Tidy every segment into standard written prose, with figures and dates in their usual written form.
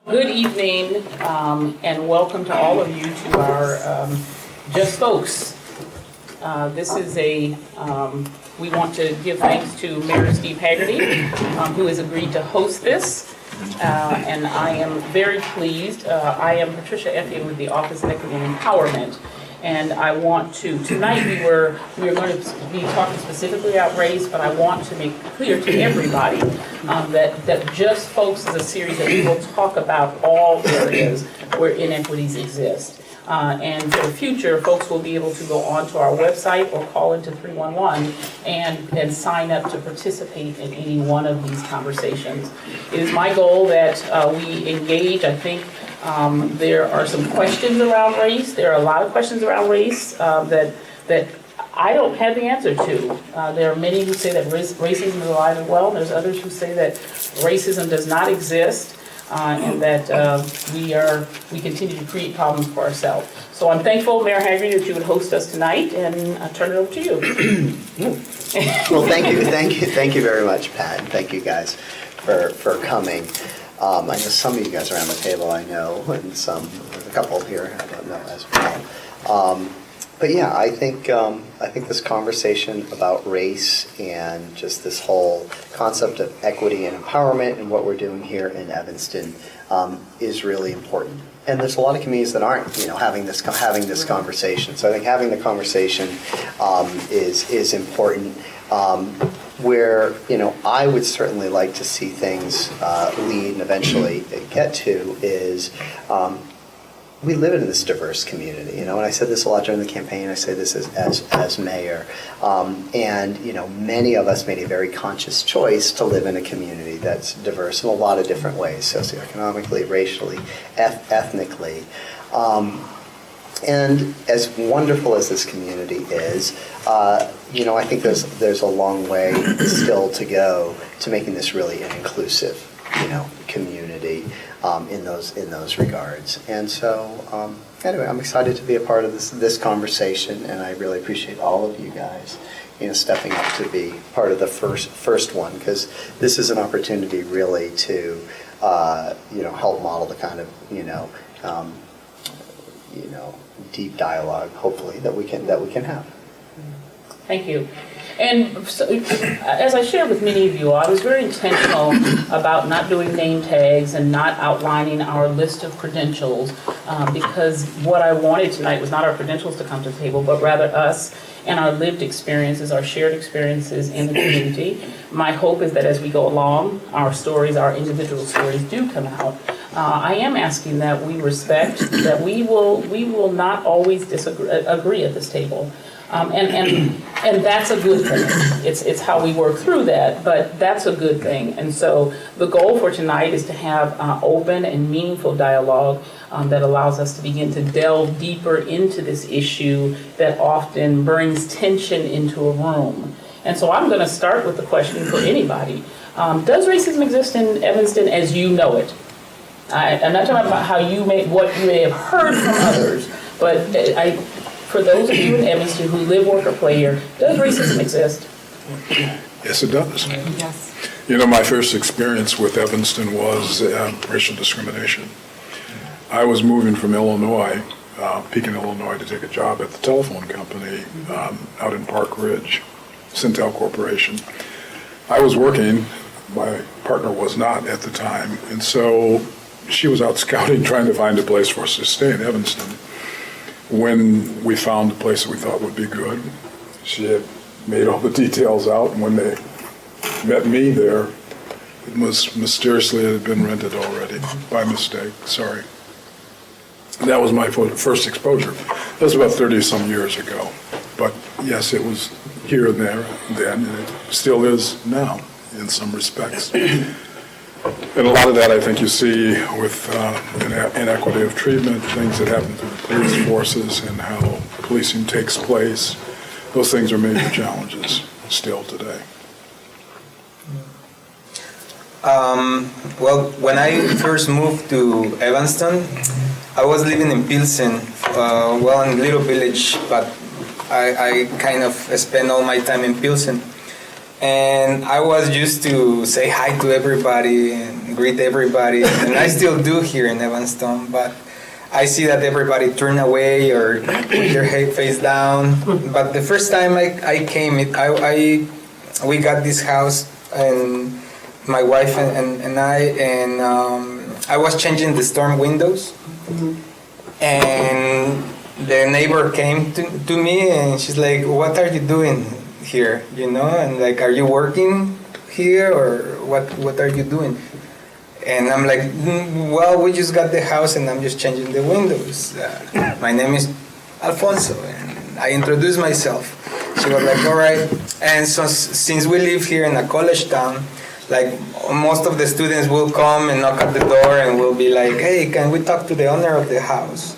Good evening, and welcome to all of you to our Just Folks. This is we want to give thanks to Mayor Steve Haggerty, who has agreed to host this. And I am very pleased. I am Patricia Effian with the Office of Equity and Empowerment. And I want to, tonight we are going to be talking specifically about race, but I want to make clear to everybody that Just Folks is a series that we will talk about all areas where inequities exist. And for the future, folks will be able to go onto our website or call into 311 and sign up to participate in any one of these conversations. It is my goal that we engage. I think there are some questions around race. There are a lot of questions around race that I don't have the answer to. There are many who say that racism is alive and well, and there's others who say that racism does not exist. And that we continue to create problems for ourselves. So I'm thankful, Mayor Haggerty, that you would host us tonight, and I turn it over to you. Well, thank you very much, Pat, and thank you guys for coming. I know some of you guys around the table I know, and there's a couple here I don't know as well. But yeah, I think this conversation about race and just this whole concept of equity and empowerment and what we're doing here in Evanston is really important. And there's a lot of communities that aren't, having this conversation. So I think having the conversation is important. Where I would certainly like to see things lead and eventually get to is. We live in this diverse community, and I said this a lot during the campaign. I say this as mayor, and many of us made a very conscious choice to live in a community that's diverse in a lot of different ways, socioeconomically, racially, ethnically. And as wonderful as this community is, I think there's a long way still to go to making this really an inclusive, community. In those regards, and so anyway, I'm excited to be a part of this conversation, and I really appreciate all of you guys, stepping up to be part of the first one, because this is an opportunity really to help model the kind of deep dialogue, hopefully, that we can have. Thank you. And so, as I shared with many of you, I was very intentional about not doing name tags and not outlining our list of credentials, because what I wanted tonight was not our credentials to come to the table, but rather us and our lived experiences, our shared experiences in the community. My hope is that as we go along, our stories, our individual stories do come out. I am asking that we respect that we will not always agree at this table. And that's a good thing. It's how we work through that, but that's a good thing. And so the goal for tonight is to have open and meaningful dialogue that allows us to begin to delve deeper into this issue that often brings tension into a room. And so I'm going to start with the question for anybody. Does racism exist in Evanston as you know it? I'm not talking about what you may have heard from others, but for those of you in Evanston who live, work, or play here, does racism exist? Yes, it does. Yes. My first experience with Evanston was racial discrimination. I was moving from Illinois, Pekin, Illinois, to take a job at the telephone company out in Park Ridge, Centel Corporation. I was working, my partner was not at the time, and so she was out scouting, trying to find a place for us to stay in Evanston. When we found a place that we thought would be good, she had made all the details out, and when they met me there, it had been rented already by mistake. Sorry. That was my first exposure. That was about 30-some years ago. But yes, it was here and there then, and it still is now in some respects. And a lot of that I think you see with inequity of treatment, things that happen through the police forces and how policing takes place. Those things are major challenges still today. Well, when I first moved to Evanston, I was living in Pilsen, in a little village, but I kind of spent all my time in Pilsen. And I was used to say hi to everybody and greet everybody, and I still do here in Evanston, but I see that everybody turn away or put their head face down. But the first time I came, we got this house, and my wife and I was changing the storm windows, and the neighbor came to me, and she's like, "What are you doing here? You know, and like, are you working here, or what are you doing?" And I'm like, "Well, we just got the house, and I'm just changing the windows. My name is Alfonso," and I introduced myself. She was like, "All right." And so since we live here in a college town, like most of the students will come and knock at the door and will be like, "Hey, can we talk to the owner of the house?"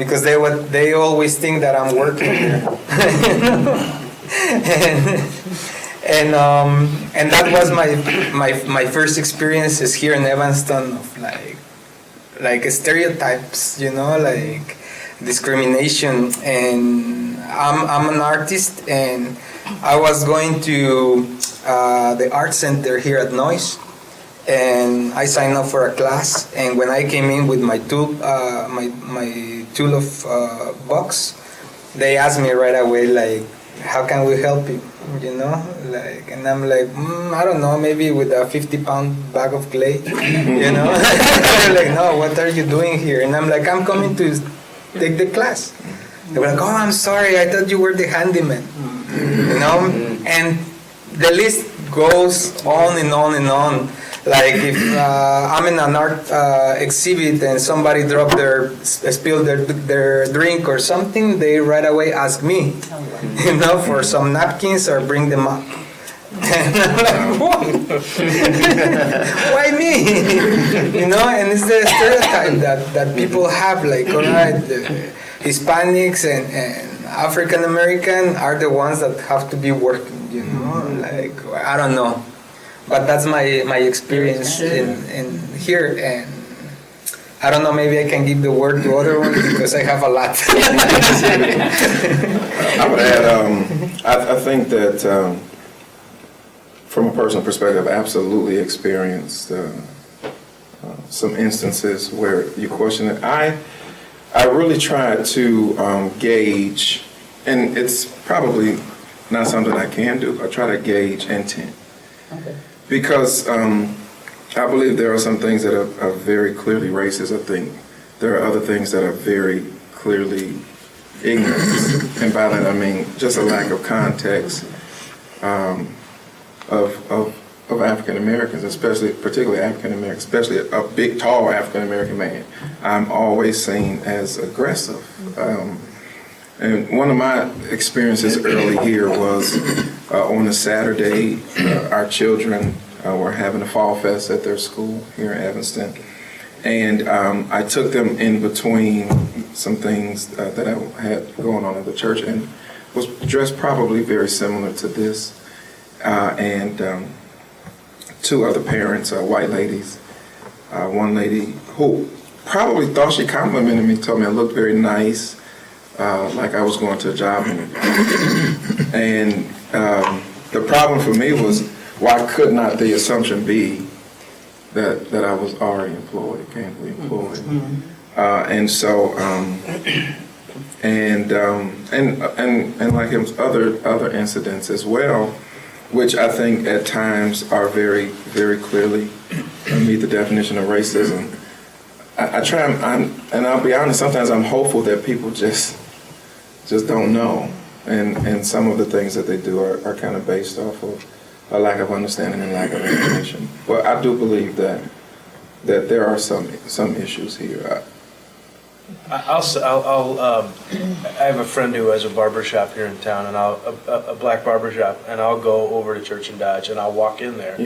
Because they always think that I'm working here. And that was my first experiences here in Evanston of like stereotypes, you know, like discrimination. And I'm an artist, and I was going to the art center here at Noyes, and I signed up for a class. And when I came in with my tool, my tool of box, they asked me right away, like, "How can we help you?" You know, like, and I'm like, I don't know, maybe with a 50-pound bag of clay, you know. They're like, "No, what are you doing here?" And I'm like, "I'm coming to take the class." They were like, "Oh, I'm sorry, I thought you were the handyman," you know. And the list goes on and on and on. Like if I'm in an art exhibit and somebody spilled their drink or something, they right away ask me, you know, for some napkins or bring them up. And I'm like, what? Why me? You know, and it's the stereotype that people have, like, all right, the Hispanics and African American are the ones that have to be working, you know, like, I don't know. But that's my experience in here, and I don't know, maybe I can give the word to other ones because I have a lot. I would add, I think that from a personal perspective, I absolutely experienced some instances where you question it. I really tried to gauge, and it's probably not something I can do, I try to gauge intent. Okay. Because I believe there are some things that are very clearly racist. I think there are other things that are very clearly ignorance. And by that I mean just a lack of context of African Americans, particularly African Americans, especially a big, tall African American man. I'm always seen as aggressive. And one of my experiences early here was on a Saturday, our children were having a fall fest at their school here in Evanston. And I took them in between some things that I had going on at the church, and was dressed probably very similar to this. And two other parents, white ladies. One lady who probably thought she complimented me, told me I looked very nice. Like I was going to a job interview. And the problem for me was, why could not the assumption be that I was already employed, gainfully employed? And so, and like it was other incidents as well, which I think at times are very, very clearly meet the definition of racism. I try, and I'll be honest, sometimes I'm hopeful that people just don't know, and some of the things that they do are kind of based off of a lack of understanding and lack of information. But I do believe that there are some issues here. I have a friend who has a barber shop here in town, and a black barber shop, and I'll go over to Church and Dodge, and I'll walk in there,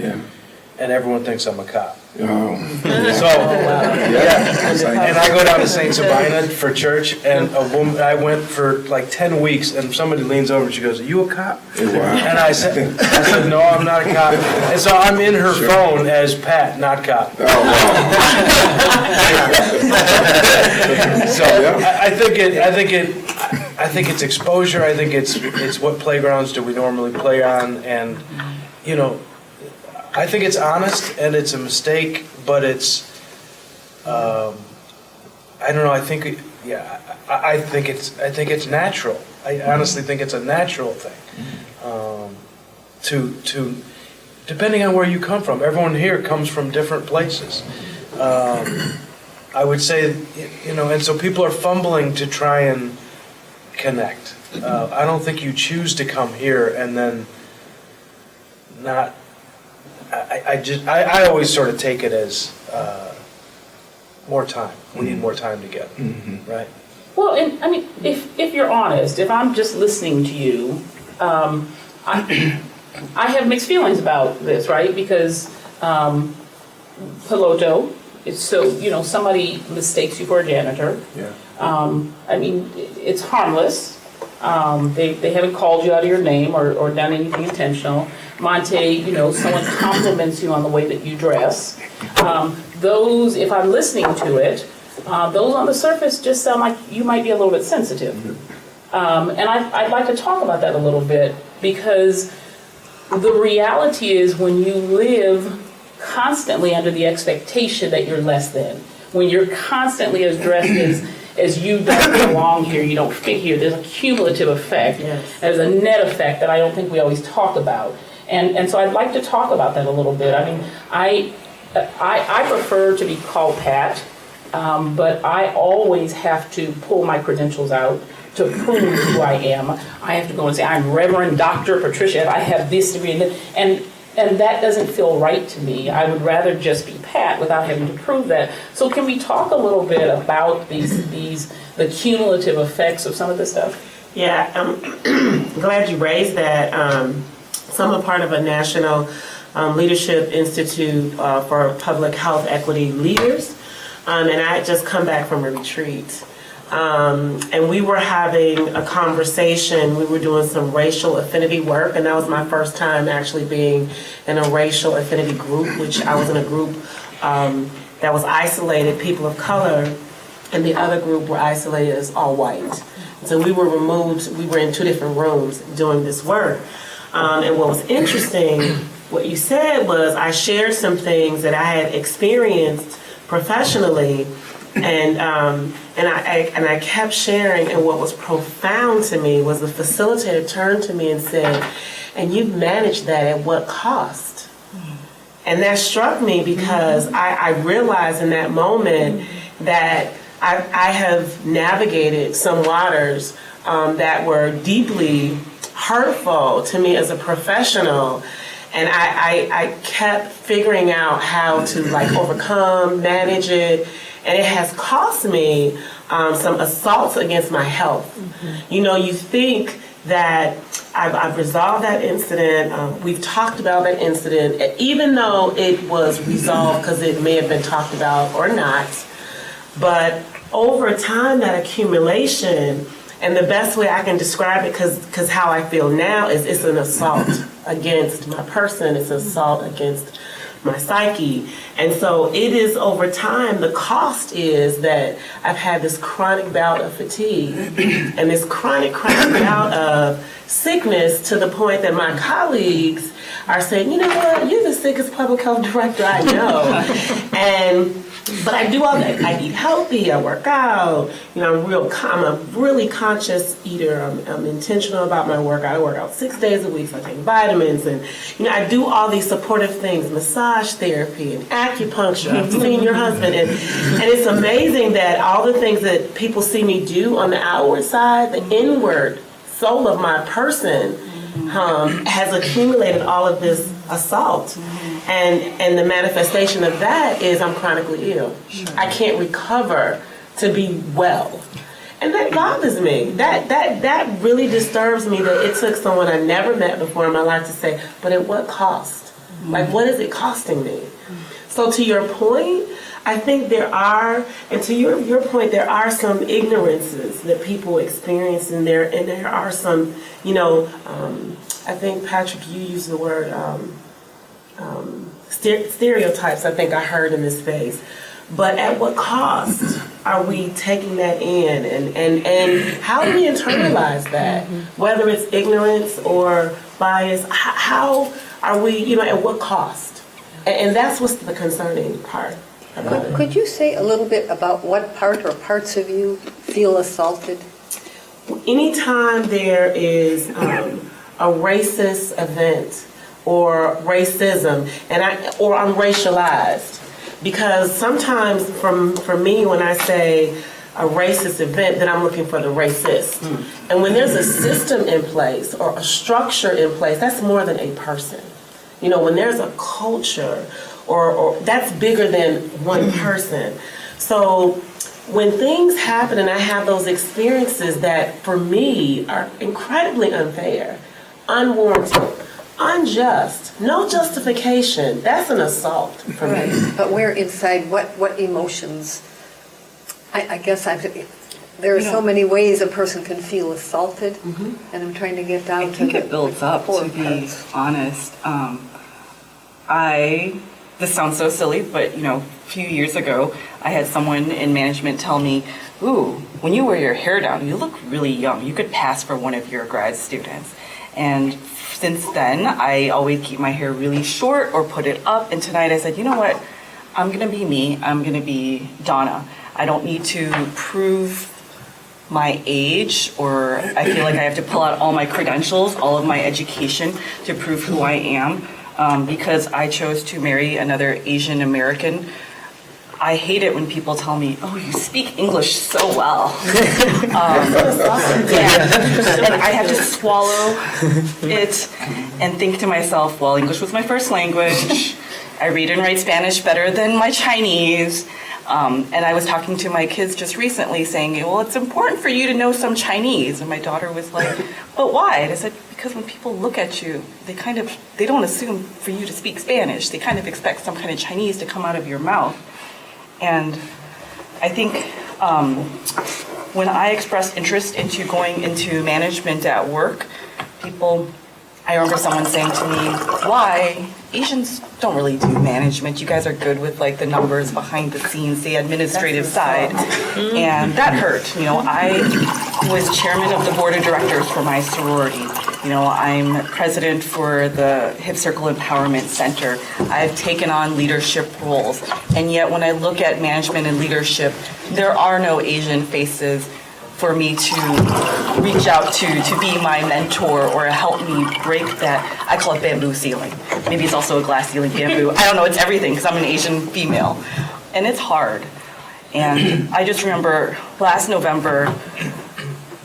and everyone thinks I'm a cop. Oh. So, and I go down to St. Sabina for church, and a woman, I went for like 10 weeks, and somebody leans over and she goes, "Are you a cop?" Wow. And I said, "No, I'm not a cop." And so I'm in her phone as Pat, not cop. Oh, wow. So I think it's exposure. I think it's what playgrounds do we normally play on, and I think it's honest and it's a mistake, but it's, I don't know, I think it's natural. I honestly think it's a natural thing. To depending on where you come from, everyone here comes from different places. I would say, and so people are fumbling to try and connect. I don't think you choose to come here and then not. I always sort of take it as more time. We need more time together, right? Well, and I mean, if you're honest, if I'm just listening to you, I have mixed feelings about this, right? Because Piloto, it's so, somebody mistakes you for a janitor. Yeah. I mean, it's harmless. They haven't called you out of your name or done anything intentional. Monte, someone compliments you on the way that you dress. Those, if I'm listening to it, those on the surface just sound like you might be a little bit sensitive. And I'd like to talk about that a little bit, because the reality is when you live constantly under the expectation that you're less than, when you're constantly as dressed as you don't belong here, you don't fit here, there's a cumulative effect. Yes. There's a net effect that I don't think we always talk about. And so I'd like to talk about that a little bit. I mean, I prefer to be called Pat, but I always have to pull my credentials out to prove who I am. I have to go and say, I'm Reverend Dr. Patricia, I have this degree, and that doesn't feel right to me. I would rather just be Pat without having to prove that. So can we talk a little bit about the cumulative effects of some of this stuff? Yeah, I'm glad you raised that. So I'm a part of a national leadership institute for public health equity leaders, and I had just come back from a retreat. And we were having a conversation. We were doing some racial affinity work, and that was my first time actually being in a racial affinity group, which I was in a group that was isolated, people of color, and the other group were isolated as all white. So we were removed, we were in two different rooms doing this work. And what was interesting, what you said was I shared some things that I had experienced professionally, and I kept sharing, and what was profound to me was the facilitator turned to me and said, and you've managed that at what cost? And that struck me because I realized in that moment that I have navigated some waters that were deeply hurtful to me as a professional. And I kept figuring out how to overcome, manage it. And it has cost me some assaults against my health. Mm-hmm. You think that I've resolved that incident. We've talked about that incident, even though it was resolved because it may have been talked about or not. But over time, that accumulation, and the best way I can describe it, because how I feel now is it's an assault against my person. It's an assault against my psyche. And so it is over time, the cost is that I've had this chronic bout of fatigue and this chronic bout of sickness, to the point that my colleagues are saying, you know what, you're the sickest public health director I know. But I do all that. I eat healthy, I work out, I'm a really conscious eater. I'm intentional about my workout. I work out 6 days a week, so I take vitamins, and I do all these supportive things, massage therapy and acupuncture. I've seen your husband, and it's amazing that all the things that people see me do on the outward side, the inward soul of my person has accumulated all of this assault. And the manifestation of that is I'm chronically ill. Sure. I can't recover to be well. And that bothers me. That really disturbs me, that it took someone I never met before in my life to say, but at what cost? What is it costing me? So to your point, I think there are, and to your point, there are some ignorances that people experience, and there are some, I think, Patrick, you used the word stereotypes, I think I heard in this space. But at what cost are we taking that in? And how do we internalize that? Whether it's ignorance or bias, how are we, at what cost? And that's what's the concerning part about it. Could you say a little bit about what part or parts of you feel assaulted? Anytime there is a racist event or racism, or I'm racialized, because sometimes for me, when I say a racist event, then I'm looking for the racist. And when there's a system in place or a structure in place, that's more than a person. When there's a culture, or that's bigger than one person. So when things happen and I have those experiences that for me are incredibly unfair, unwarranted, unjust, no justification, that's an assault for me. But where inside, what emotions? I guess there are so many ways a person can feel assaulted, and I'm trying to get down to I think it builds up, to be honest. This sounds so silly, but a few years ago, I had someone in management tell me, "Ooh, when you wear your hair down, you look really young. You could pass for one of your grad students." And since then, I always keep my hair really short or put it up. And tonight I said, you know what? I'm going to be me. I'm going to be Donna. I don't need to prove my age, or I feel like I have to pull out all my credentials, all of my education to prove who I am. Because I chose to marry another Asian American. I hate it when people tell me, "Oh, you speak English so well." And I have to swallow it and think to myself, well, English was my first language. I read and write Spanish better than my Chinese. And I was talking to my kids just recently saying, well, it's important for you to know some Chinese. And my daughter was like, but why? And I said, because when people look at you, they don't assume for you to speak Spanish. They kind of expect some kind of Chinese to come out of your mouth. And I think when I expressed interest into going into management at work, I remember someone saying to me, why? Asians don't really do management. You guys are good with like the numbers behind the scenes, the administrative side. And that hurt. I was chairman of the board of directors for my sorority. I'm president for the Hip Circle Empowerment Center. I've taken on leadership roles. And yet when I look at management and leadership, there are no Asian faces for me to reach out to be my mentor or help me break that, I call it bamboo ceiling. Maybe it's also a glass ceiling, bamboo. I don't know, it's everything because I'm an Asian female. And it's hard. And I just remember last November,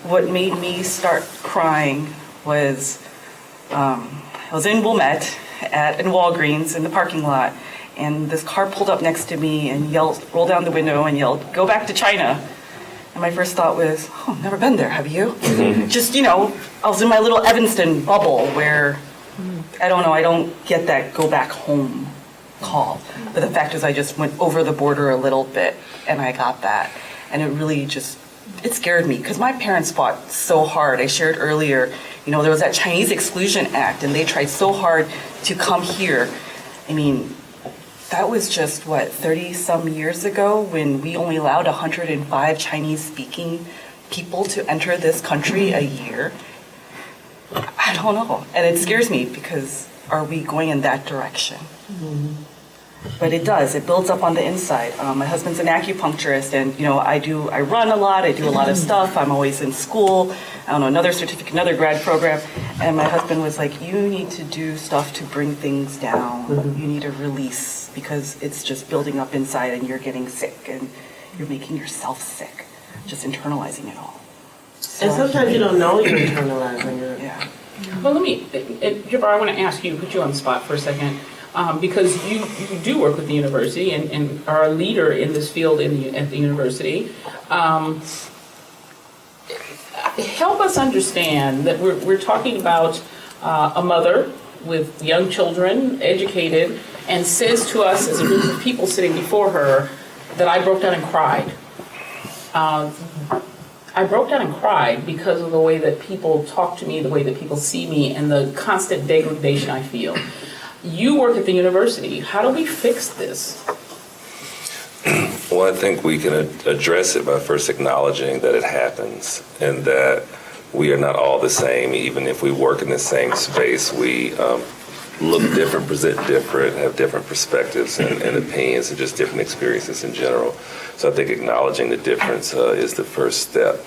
what made me start crying was, I was in Wilmette in Walgreens in the parking lot, and this car pulled up next to me and rolled down the window and yelled, "Go back to China." And my first thought was, oh, never been there, have you? Just, I was in my little Evanston bubble where, I don't get that go back home call. But the fact is I just went over the border a little bit and I got that. And it really it scared me because my parents fought so hard. I shared earlier, there was that Chinese Exclusion Act and they tried so hard to come here. I mean, that was just, 30-some years ago when we only allowed 105 Chinese-speaking people to enter this country a year? I don't know. And it scares me because are we going in that direction? But it does. It builds up on the inside. My husband's an acupuncturist, and I run a lot. I do a lot of stuff. I'm always in school. Another certificate, another grad program. And my husband was like, "You need to do stuff to bring things down. You need to release because it's just building up inside, and you're getting sick, and you're making yourself sick, just internalizing it all." So, and sometimes you don't know you're internalizing it. Yeah. Well, Jabbar, I want to ask you, put you on the spot for a second. Because you do work with the university and are a leader in this field at the university. Help us understand that we're talking about a mother with young children, educated, and says to us as a group of people sitting before her that I broke down and cried. I broke down and cried because of the way that people talk to me, the way that people see me, and the constant degradation I feel. You work at the university. How do we fix this? Well, I think we can address it by first acknowledging that it happens and that we are not all the same. Even if we work in the same space, we look different, present different, have different perspectives and opinions, and just different experiences in general. So I think acknowledging the difference is the first step.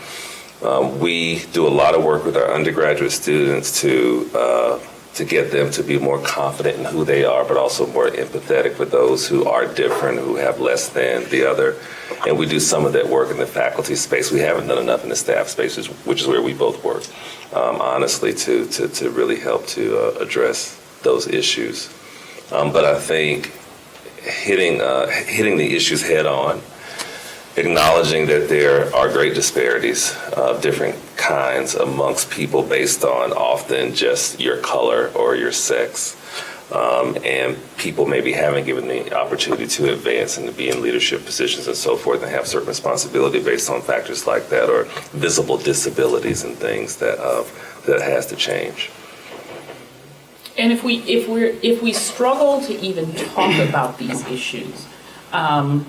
We do a lot of work with our undergraduate students to get them to be more confident in who they are, but also more empathetic with those who are different, who have less than the other. And we do some of that work in the faculty space. We haven't done enough in the staff spaces, which is where we both work, honestly, to really help to address those issues. But I think hitting the issues head on, acknowledging that there are great disparities of different kinds amongst people based on often just your color or your sex. And people maybe haven't given the opportunity to advance and to be in leadership positions and so forth and have certain responsibility based on factors like that, or visible disabilities and things that has to change. And if we struggle to even talk about these issues, I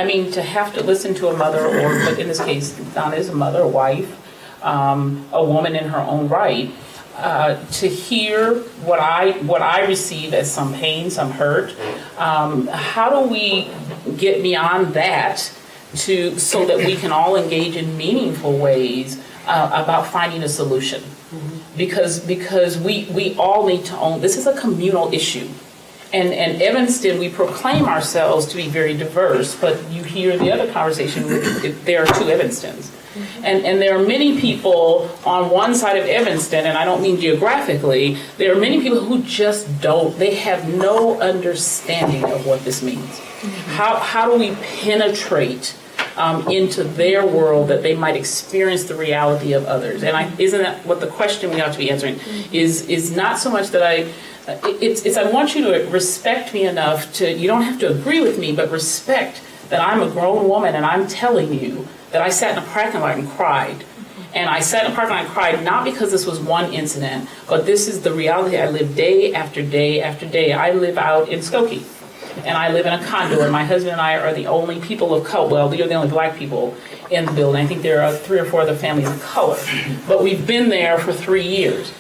mean, to have to listen to a mother, or in this case, Donna is a mother, a wife, a woman in her own right, to hear what I receive as some pain, some hurt. How do we get beyond that so that we can all engage in meaningful ways about finding a solution? Because we all need to own, this is a communal issue. And Evanston, we proclaim ourselves to be very diverse, but you hear the other conversation, there are two Evanstons. And there are many people on one side of Evanston, and I don't mean geographically, there are many people who just they have no understanding of what this means. How do we penetrate into their world that they might experience the reality of others? And isn't that what the question we have to be answering is not so much that I want you to respect me enough you don't have to agree with me, but respect that I'm a grown woman and I'm telling you that I sat in a parking lot and cried. And I sat in a parking lot and cried not because this was one incident, but this is the reality I live day after day after day. I live out in Skokie, and I live in a condo, and my husband and I are the only people of color, well, they're the only black people in the building. I think there are 3 or 4 other families of color, but we've been there for 3 years.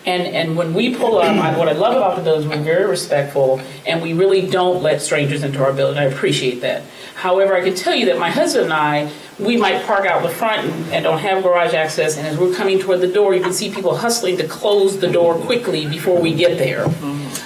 And when we pull up, what I love about the building is we're very respectful, and we really don't let strangers into our building. I appreciate that. However, I can tell you that my husband and I, we might park out the front and don't have garage access, and as we're coming toward the door, you can see people hustling to close the door quickly before we get there.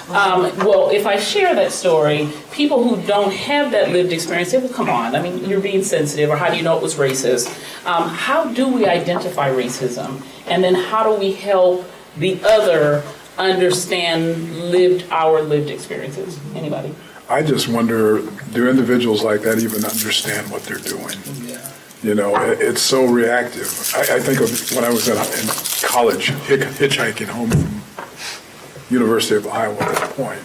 Well, if I share that story, people who don't have that lived experience say, well, come on, I mean, you're being sensitive, or how do you know it was racist? How do we identify racism? And then how do we help the other understand our lived experiences? Anybody? I just wonder, do individuals like that even understand what they're doing? Yeah. You know, it's so reactive. I think of when I was in college, hitchhiking home from University of Iowa at that point,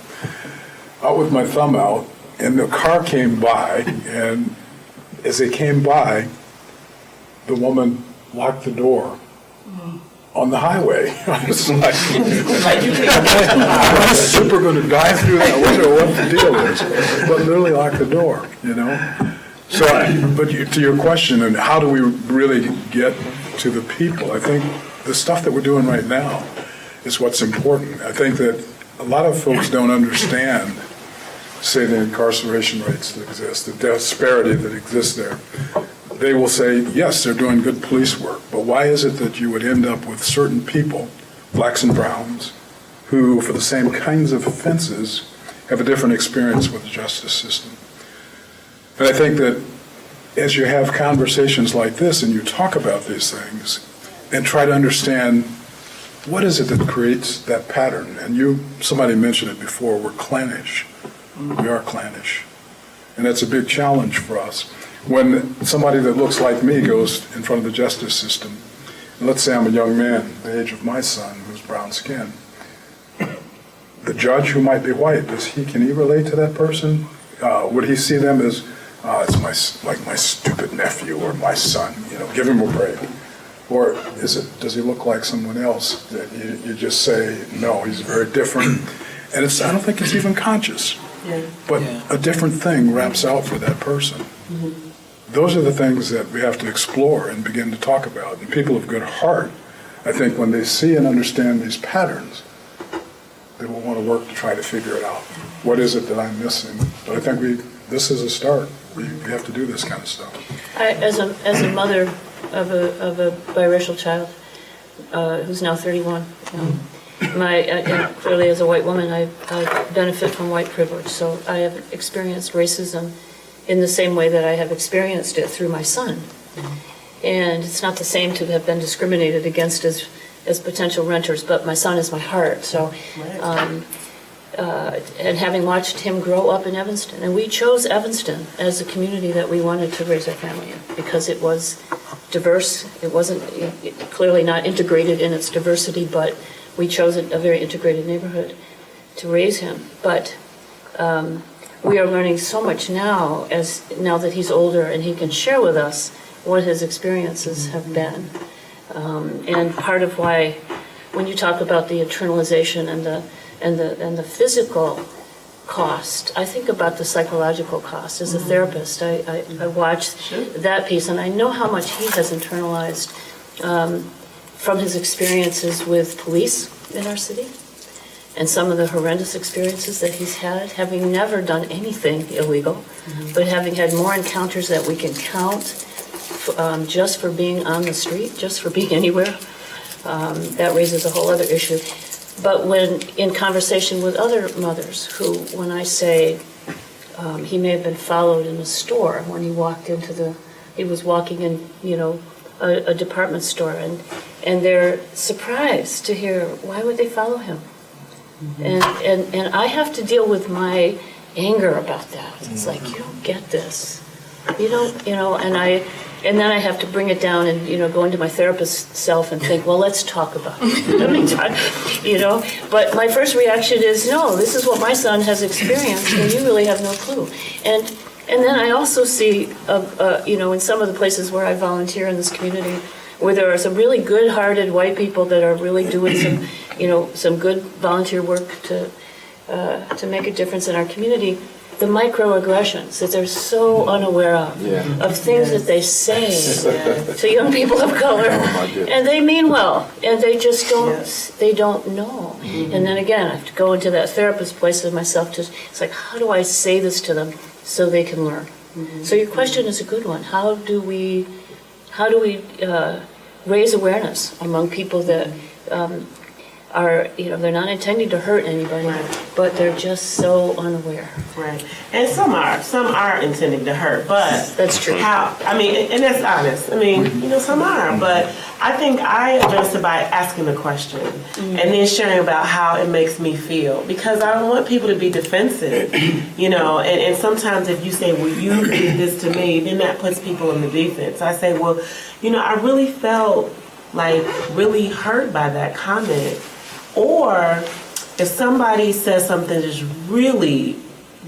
out with my thumb out, and the car came by, and as they came by, the woman locked the door on the highway. I was like, I'm super going to dive through that window, what the deal is. But literally lock the door, you know? So, to your question, and how do we really get to the people? I think the stuff that we're doing right now is what's important. I think that a lot of folks don't understand, say, the incarceration rates that exist, the disparity that exists there. They will say, yes, they're doing good police work, but why is it that you would end up with certain people, blacks and browns, who, for the same kinds of offenses, have a different experience with the justice system? And I think that as you have conversations like this and you talk about these things and try to understand what is it that creates that pattern, and somebody mentioned it before, we're clannish. We are clannish. And that's a big challenge for us. When somebody that looks like me goes in front of the justice system, and let's say I'm a young man, the age of my son, who's brown skinned, the judge who might be white, can he relate to that person? Would he see them as, it's my stupid nephew or my son, give him a break? Or does he look like someone else that you just say, no, he's very different? And I don't think it's even conscious. Yeah. But a different thing wraps out for that person. Mm-hmm. Those are the things that we have to explore and begin to talk about. And people of good heart, I think when they see and understand these patterns, They will want to work to try to figure it out. What is it that I'm missing? But I think this is a start. We have to do this kind of stuff. As a mother of a biracial child who's now 31, and clearly as a white woman, I benefit from white privilege. So I have experienced racism in the same way that I have experienced it through my son. And it's not the same to have been discriminated against as potential renters, but my son is my heart. So, and having watched him grow up in Evanston, and we chose Evanston as a community that we wanted to raise our family in because it was diverse. It wasn't clearly not integrated in its diversity, but we chose a very integrated neighborhood to raise him. But we are learning so much now that he's older and he can share with us what his experiences have been. And part of why, when you talk about the internalization and the physical cost, I think about the psychological cost. As a therapist, I watch that piece, and I know how much he has internalized from his experiences with police in our city, and some of the horrendous experiences that he's had, having never done anything illegal, but having had more encounters that we can count just for being on the street, just for being anywhere. That raises a whole other issue. But when in conversation with other mothers who, when I say he may have been followed in a store when he was walking in, a department store, and they're surprised to hear, why would they follow him? And I have to deal with my anger about that. It's like, you don't get this. You don't, and then I have to bring it down and, go into my therapist self and think, well, let's talk about it. But my first reaction is, no, this is what my son has experienced, and you really have no clue. And then I also see, in some of the places where I volunteer in this community, where there are some really good-hearted white people that are really doing some good volunteer work to make a difference in our community, the microaggressions that they're so unaware of things that they say to young people of color, and they mean well, and they just don't know. And then again, I have to go into that therapist place of myself. It's like, how do I say this to them so they can learn? So your question is a good one. How do we raise awareness among people that are, they're not intending to hurt anybody, but they're just so unaware. Right. And some are intending to hurt, but that's true. And that's honest. Some are, but I think I address it by asking the question and then sharing about how it makes me feel, because I don't want people to be defensive, and sometimes if you say, well, you did this to me, then that puts people in the defense. I say, well, I really felt like really hurt by that comment. Or if somebody says something that's really,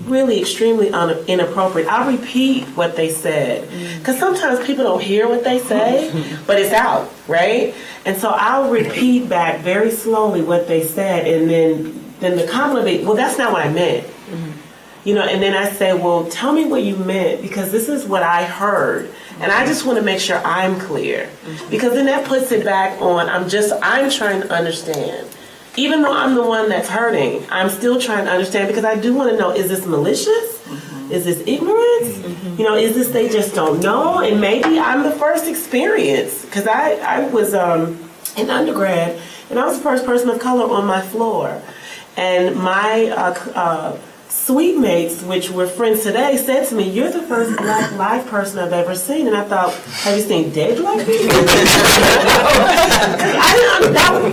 really extremely inappropriate, I'll repeat what they said. Because sometimes people don't hear what they say, but it's out, right? And so I'll repeat back very slowly what they said, and then the comment will be, well, that's not what I meant. And then I say, well, tell me what you meant, because this is what I heard. And I just want to make sure I'm clear. Because then that puts it back on, I'm trying to understand. Even though I'm the one that's hurting, I'm still trying to understand, because I do want to know, is this malicious? Is this ignorance? Is this they just don't know? And maybe I'm the first experience, because I was in undergrad, and I was the first person of color on my floor. And my suite mates, which were friends today, said to me, you're the first black live person I've ever seen. And I thought, have you seen dead black people?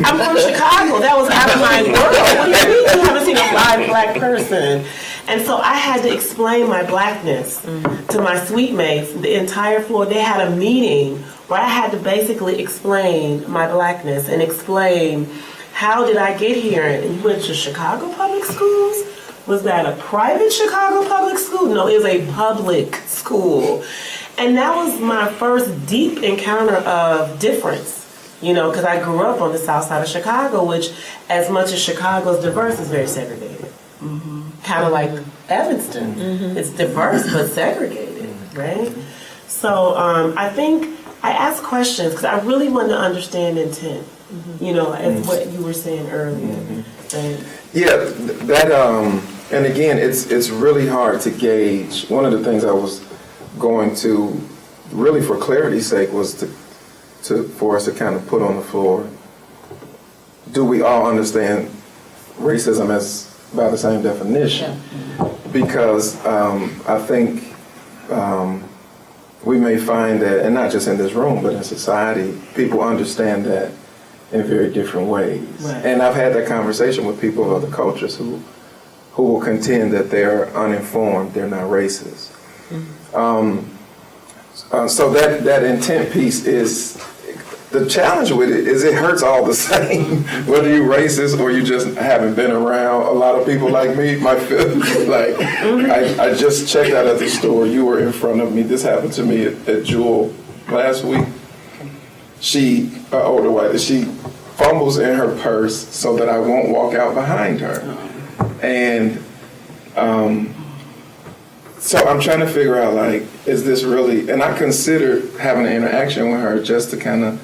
I'm from Chicago. That was out of my world. What do you mean you haven't seen a live black person? And so I had to explain my blackness to my suite mates. The entire floor, they had a meeting where I had to basically explain my blackness and explain, how did I get here? And you went to Chicago public schools? Was that a private Chicago public school? No, it was a public school. And that was my first deep encounter of difference, because I grew up on the south side of Chicago, which, as much as Chicago is diverse, is very segregated. Kind of like Evanston. It's diverse but segregated, right? So I think I ask questions because I really want to understand intent, as what you were saying earlier. Yeah, that and again, it's really hard to gauge. One of the things I was going to, really for clarity's sake, was for us to kind of put on the floor. Do we all understand racism as by the same definition? Because I think we may find that, and not just in this room, but in society, people understand that in very different ways. Right. And I've had that conversation with people of other cultures who will contend that they're uninformed, they're not racist. So that intent piece is, the challenge with it is it hurts all the same, whether you're racist or you just haven't been around. A lot of people like me might feel like, I just checked out at the store, you were in front of me. This happened to me at Jewel last week. She, older white, she fumbles in her purse so that I won't walk out behind her. And so I'm trying to figure out, like, is this really, and I considered having an interaction with her just to kind of,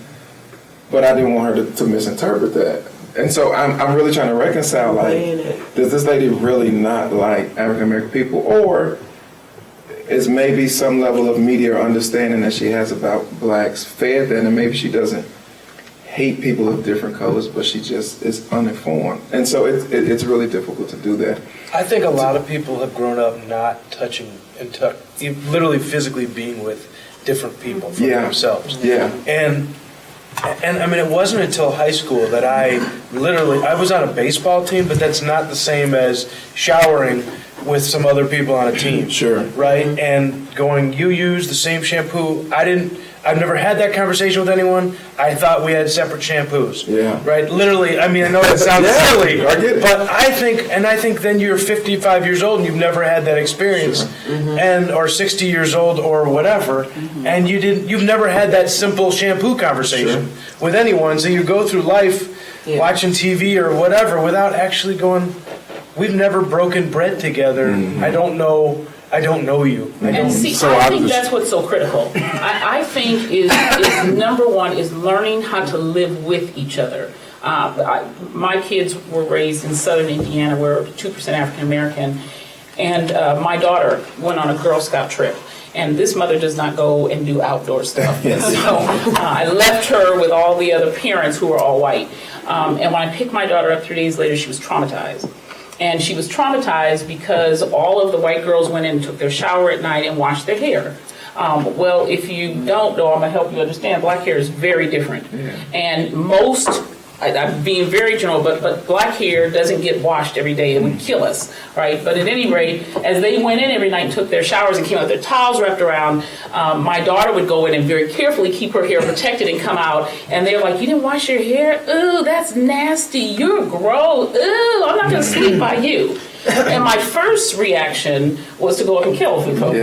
but I didn't want her to misinterpret that. And so I'm really trying to reconcile, like, does this lady really not like African American people? Or is maybe some level of media understanding that she has about blacks fed that, and maybe she doesn't hate people of different colors, but she just is uninformed. And so it's really difficult to do that. I think a lot of people have grown up not touching and literally physically being with different people from themselves. Yeah. And I mean, it wasn't until high school that I was on a baseball team, but that's not the same as showering with some other people on a team. Sure. Right? And going, you use the same shampoo. I've never had that conversation with anyone. I thought we had separate shampoos. Yeah. Right? Literally, I mean, I know that sounds silly. I get it. But I think then you're 55 years old and you've never had that experience. Sure. Or 60 years old or whatever, and you've never had that simple shampoo conversation with anyone. So you go through life watching TV or whatever without actually going, we've never broken bread together. I don't know you. And see, I think that's what's so critical. I think is number one is learning how to live with each other. My kids were raised in southern Indiana. We're 2% African American. And my daughter went on a Girl Scout trip. And this mother does not go and do outdoor stuff. And so I left her with all the other parents who were all white. And when I picked my daughter up 3 days later, she was traumatized. And she was traumatized because all of the white girls went in and took their shower at night and washed their hair. Well, if you don't know, I'm going to help you understand, black hair is very different. And most, I'm being very general, but black hair doesn't get washed every day. It would kill us, right? But at any rate, as they went in every night and took their showers and came out with their towels wrapped around, my daughter would go in and very carefully keep her hair protected and come out. And they were like, you didn't wash your hair? Ooh, that's nasty. You're gross. Ooh, I'm not going to sleep by you. And my first reaction was to go up and kill a few folks.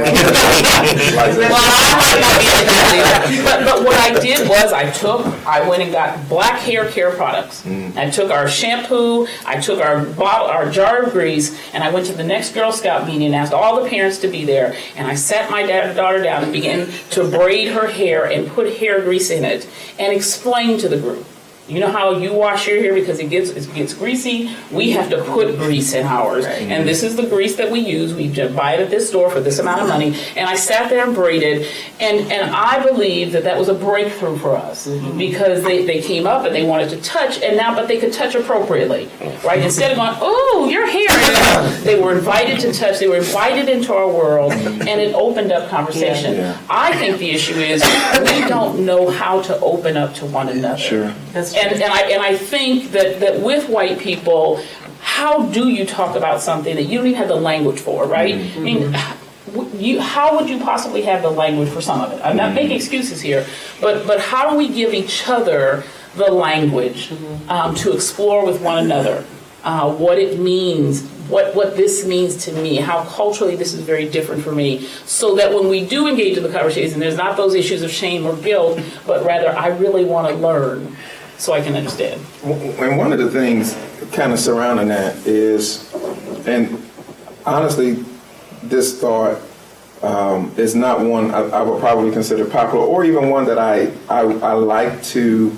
But what I did was I went and got black hair care products. I took our shampoo, I took our jar of grease, and I went to the next Girl Scout meeting and asked all the parents to be there. And I sat my daughter down and began to braid her hair and put hair grease in it and explain to the group. You know how you wash your hair because it gets greasy? We have to put grease in ours. Right. And this is the grease that we use. We just buy it at this store for this amount of money. And I sat there and braided. And I believe that was a breakthrough for us because they came up and they wanted to touch, but they could touch appropriately, right? Instead of going, oh, your hair. They were invited to touch. They were invited into our world, and it opened up conversation. Yeah. I think the issue is we don't know how to open up to one another. Sure. And I think that with white people, how do you talk about something that you don't even have the language for, right? I mean, how would you possibly have the language for some of it? I'm not making excuses here, but how do we give each other the language to explore with one another what it means, what this means to me, how culturally this is very different for me, so that when we do engage in the conversation, there's not those issues of shame or guilt, but rather I really want to learn so I can understand. And one of the things kind of surrounding that is, and honestly, this thought is not one I would probably consider popular, or even one that I like to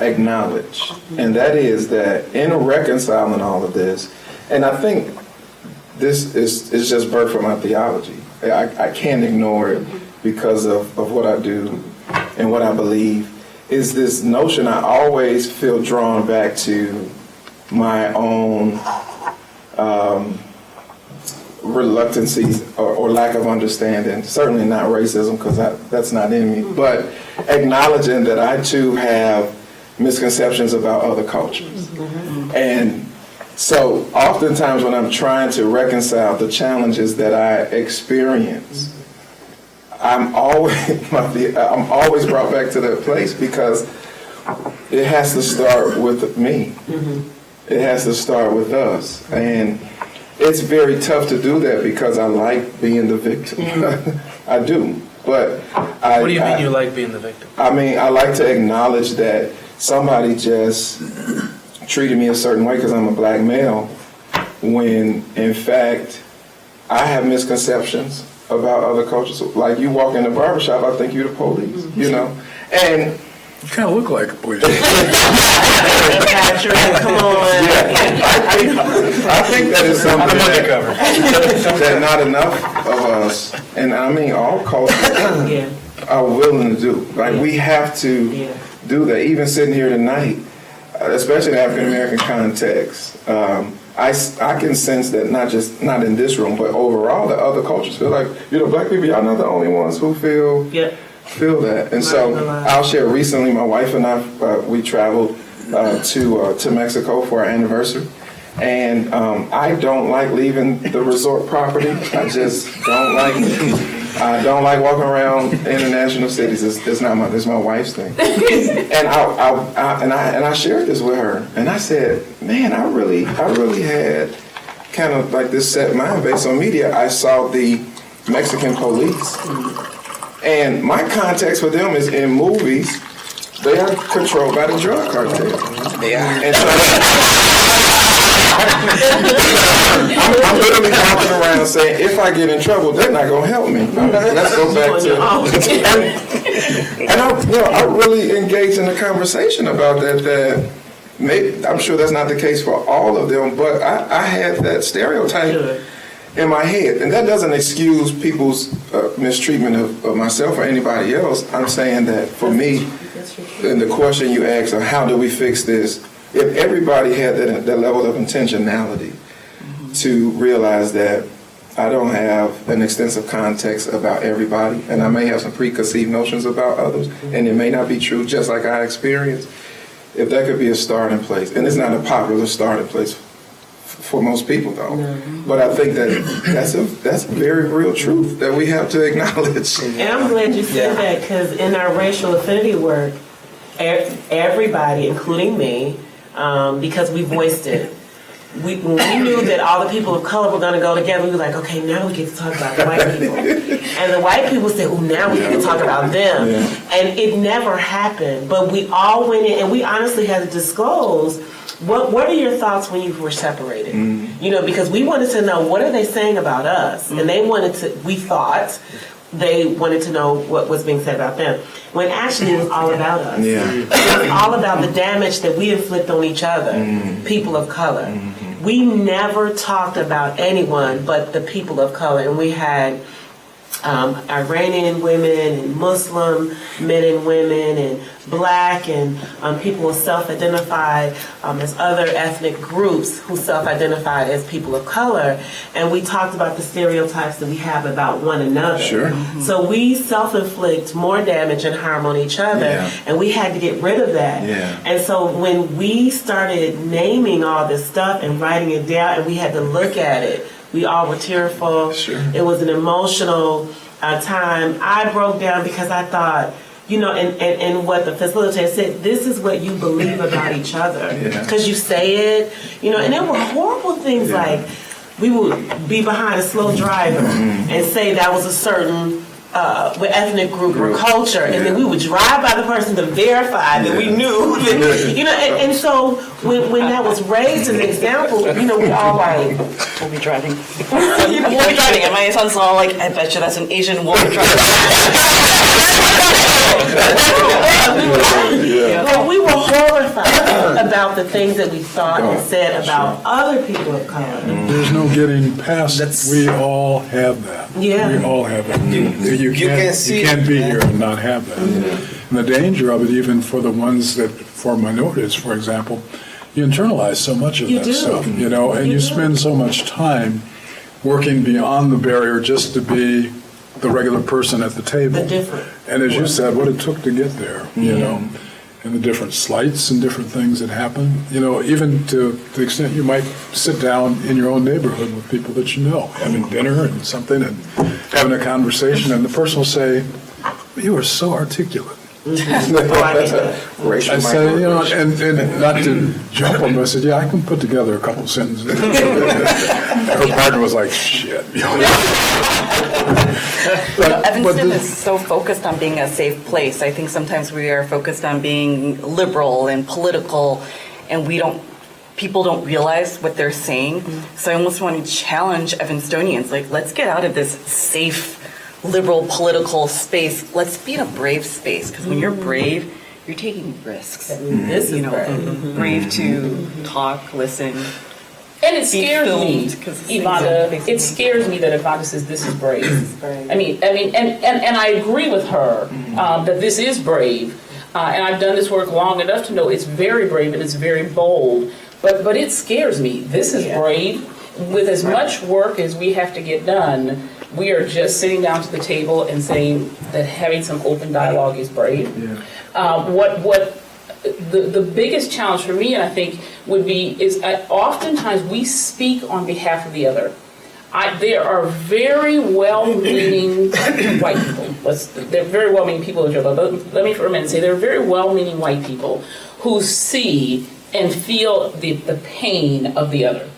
acknowledge, and that is that in reconciling all of this, and I think this is just birthed from my theology. I can't ignore it because of what I do and what I believe, is this notion I always feel drawn back to my own reluctancies or lack of understanding. Certainly not racism, because that's not in me, but acknowledging that I too have misconceptions about other cultures. And so oftentimes when I'm trying to reconcile the challenges that I experience, I'm always brought back to that place, because it has to start with me. It has to start with us. And it's very tough to do that, because I like being the victim. I do. But What do you mean you like being the victim? I mean, I like to acknowledge that somebody just treated me a certain way because I'm a black male, when in fact I have misconceptions about other cultures. Like, you walk in the barbershop, I think you're the police, you know? And You kind of look like a police. Patrick, come on. I think that is something that not enough of us, and I mean all cultures, are willing to do. Like, we have to do that. Even sitting here tonight, especially in the African American context, I can sense that not in this room, but overall, the other cultures feel like, black people, y'all not the only ones who feel that. And so I'll share, recently my wife and I, we traveled to Mexico for our anniversary. And I don't like leaving the resort property. I just don't like walking around international cities. It's not my wife's thing. And I shared this with her, and I said, man, I really had kind of like this set mind based on media. I saw the Mexican police, and my context for them is in movies. They are controlled by the drug cartel. They are. And so I'm literally walking around saying, if I get in trouble, they're not going to help me. Let's go back to... And I really engaged in a conversation about that maybe, I'm sure that's not the case for all of them, but I had that stereotype in my head. And that doesn't excuse people's mistreatment of myself or anybody else. I'm saying that for me, and the question you asked of how do we fix this, if everybody had that level of intentionality to realize that I don't have an extensive context about everybody, and I may have some preconceived notions about others, and it may not be true, just like I experienced, if that could be a starting place, and it's not a popular starting place for most people, though. But I think that that's a very real truth that we have to acknowledge. And I'm glad you said that, because in our racial affinity work, everybody, including me, because we voiced it, when we knew that all the people of color were going to go together, we were like, okay, now we get to talk about the white people. And the white people said, oh, now we get to talk about them. And it never happened. But we all went in, and we honestly had to disclose, what are your thoughts when you were separated? Because we wanted to know, what are they saying about us? And we thought they wanted to know what was being said about them, when actually it was all about us. It was all about the damage that we inflict on each other, people of color. We never talked about anyone but the people of color, and we had Iranian women and Muslim men and women and black and people who self-identified as other ethnic groups who self-identified as people of color, and we talked about the stereotypes that we have about one another. So we self-inflict more damage and harm on each other, and we had to get rid of that. And so when we started naming all this stuff and writing it down, and we had to look at it, we all were tearful. It was an emotional time. I broke down because I thought, and what the facilitator said, this is what you believe about each other. Because you say it, and there were horrible things like we would be behind a slow driver and say that was a certain ethnic group or culture, and then we would drive by the person to verify that we knew that, and so when that was raised as an example, we all like, We'll be driving. We'll be driving, and my son's all like, I bet you that's an Asian woman driving. Well, we were horrified about the things that we thought and said about other people of color. There's no getting past, That's- we all have that. Yeah. We all have that. You can see You can't it, be man. here and not have that. And the danger of it, even for the ones that, for minorities, for example, you internalize so much of You that do. stuff, you know, and You you do. spend so much time working beyond the barrier just to be the regular person at the table. The different. And as you said, what it took to get there, you know, and the different slights and different things that happen, you know, even to the extent you might sit down in your own neighborhood with people that you know, having dinner and something and having a conversation, and the person will say, "You are so articulate." Racial I said, you know, microaggression. and not to jump on them, I said, yeah, I can put together a couple sentences. Her partner was like, shit. You know? Evanston is so focused on being a safe place. I think sometimes we are focused on being liberal and political, and people don't realize what they're saying. So I almost want to challenge Evanstonians, like, let's get out of this safe, liberal political space. Let's be in a brave space, because when you're brave, you're taking risks. This is Brave to talk, listen. And it scares me, filmed, 'cause Ivana, things it scares me that Ivana says this is brave. I mean, and I agree with her that this is brave. And I've done this work long enough to know it's very brave and it's very bold. But it scares me. This is brave. With as much work as we have to get done, we are just sitting down to the table and saying that having some open dialogue is brave. The biggest challenge for me, and I think would be, is oftentimes we speak on behalf of the other. There are very well-meaning white people. They're very well-meaning people. Let me for a minute say there are very well-meaning white people who see and feel the pain of the other.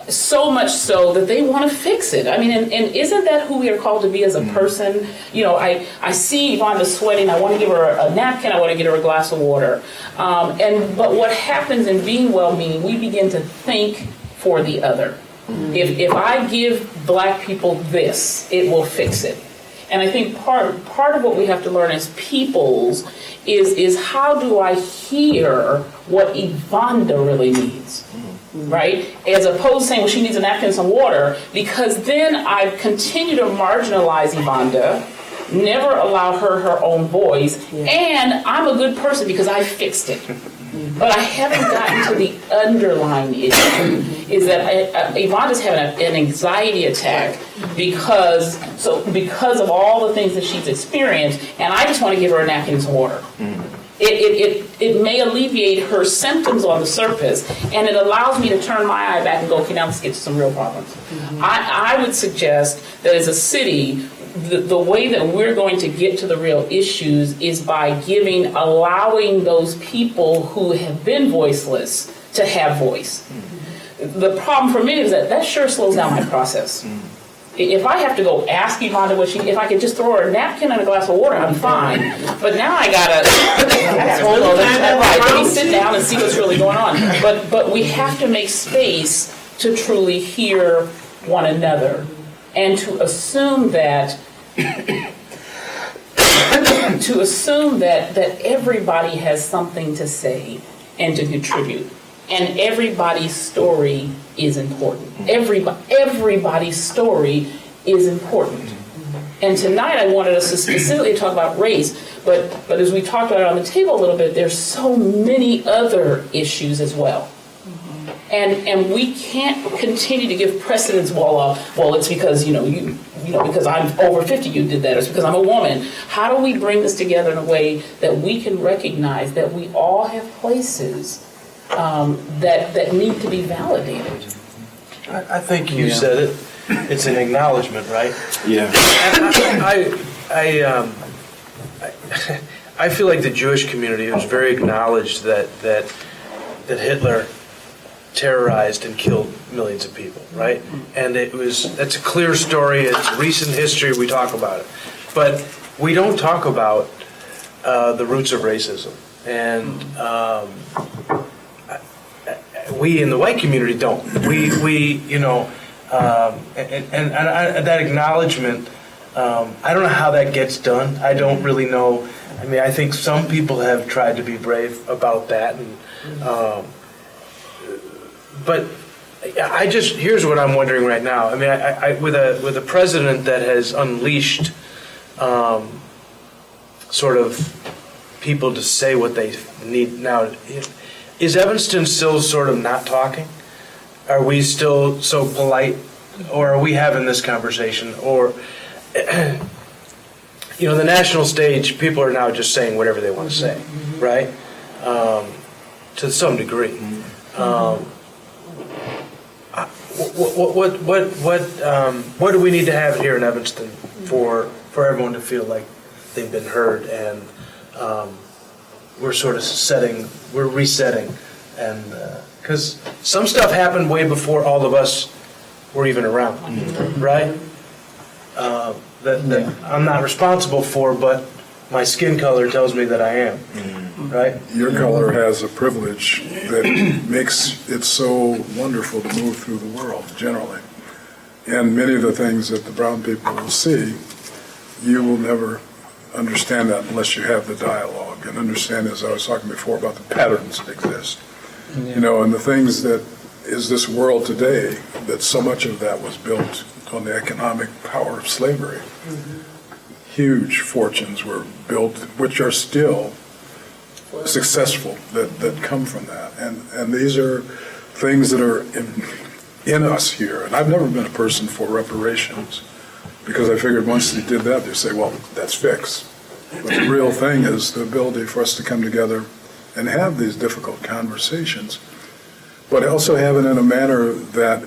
So much so that they want to fix it. I mean, and isn't that who we are called to be as a person? You know, I see Ivana sweating. I want to give her a napkin. I want to get her a glass of water. But what happens in being well-meaning, we begin to think for the other. If I give black people this, it will fix it. And I think part of what we have to learn as peoples is how do I hear what Ivanda really needs? Right? As opposed to saying, well, she needs a napkin and some water, because then I continue to marginalize Ivanda, never allow her own voice, and I'm a good person because I fixed it. But I haven't gotten to the underlying issue, is that Ivanda's having an anxiety attack because of all the things that she's experienced, and I just want to give her a napkin and some water. It may alleviate her symptoms on the surface, and it allows me to turn my eye back and go, okay, now let's get to some real problems. I would suggest that as a city, the way that we're going to get to the real issues is by allowing those people who have been voiceless to have voice. The problem for me is that sure slows down my process. If I have to go ask Ivana if I could just throw her a napkin and a glass of water, I'm fine. But now I gotta let me sit down and see what's really going on. But we have to make space to truly hear one another, and to assume that that everybody has something to say and to contribute. And everybody's story is important. Everybody's story is important. And tonight I wanted us to specifically talk about race, but as we talked about it on the table a little bit, there's so many other issues as well. And we can't continue to give precedence. Well, it's because because I'm over 50, you did that. It's because I'm a woman. How do we bring this together in a way that we can recognize that we all have places that need to be validated? I think you said it. It's an acknowledgement, right? Yeah. I feel like the Jewish community was very acknowledged that Hitler terrorized and killed millions of people, right? And that's a clear story. It's recent history. We talk about it, but we don't talk about the roots of racism. And we in the white community don't. And that acknowledgement I don't know how that gets done. I don't really know. I mean, I think some people have tried to be brave about that, but here's what I'm wondering right now. I mean, I with a president that has unleashed sort of people to say what they need now, is Evanston still sort of not talking? Are we still so polite, or are we having this conversation? Or, the national stage, people are now just saying whatever they want to say, right? To some degree. What do we need to have here in Evanston for everyone to feel like they've been heard, and we're sort of we're resetting, and because some stuff happened way before all of us were even around, right? That I'm not responsible for, but my skin color tells me that I am, right? Your color has a privilege that makes it so wonderful to move through the world, generally. And many of the things that the brown people will see, you will never understand that unless you have the dialogue and understand, as I was talking before, about the patterns that exist. And the things that is this world today, that so much of that was built on the economic power of slavery. Huge fortunes were built, which are still successful, that come from that. And these are things that are in us here. And I've never been a person for reparations, because I figured once they did that, they'd say, well, that's fixed. But the real thing is the ability for us to come together and have these difficult conversations, but also have it in a manner that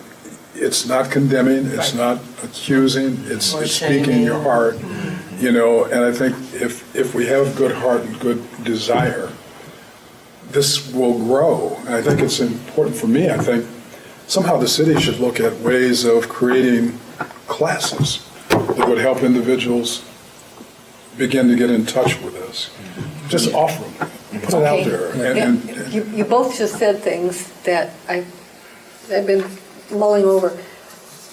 it's not condemning, it's not accusing, it's speaking your heart, and I think if we have good heart and good desire, this will grow. And I think it's important for me, I think somehow the city should look at ways of creating classes that would help individuals begin to get in touch with us. Just offer them, put it out there. And you both just said things that I've been mulling over.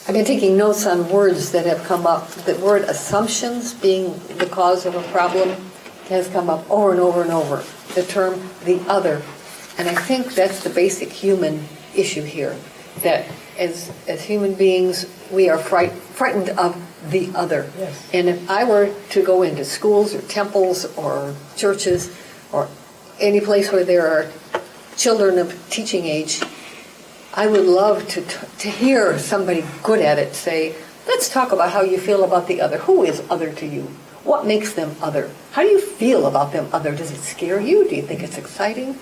I've been taking notes on words that have come up. The word assumptions being the cause of a problem has come up over and over and over. The term the other. And I think that's the basic human issue here. That as human beings, we are frightened of the other. Yes. And if I were to go into schools or temples or churches or any place where there are children of teaching age, I would love to hear somebody good at it say, let's talk about how you feel about the other. Who is other to you? What makes them other? How do you feel about them other? Does it scare you? Do you think it's exciting?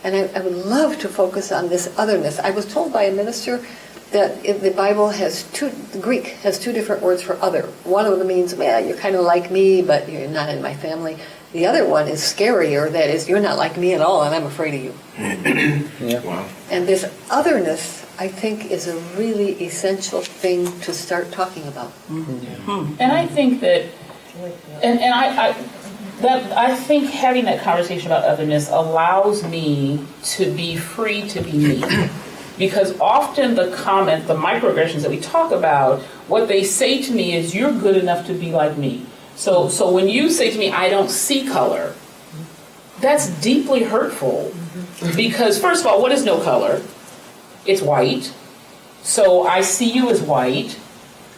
And I would love to focus on this otherness. I was told by a minister that the Bible the Greek has two different words for other. One of them means, man, you're kind of like me, but you're not in my family. The other one is scarier, that is, you're not like me at all, and I'm afraid of you. Yeah. Wow. And this otherness, I think, is a really essential thing to start talking about. And I think that, I think having that conversation about otherness allows me to be free to be me. Because often the microaggressions that we talk about, what they say to me is, you're good enough to be like me. So when you say to me, I don't see color, that's deeply hurtful. Because first of all, what is no color? It's white. So I see you as white.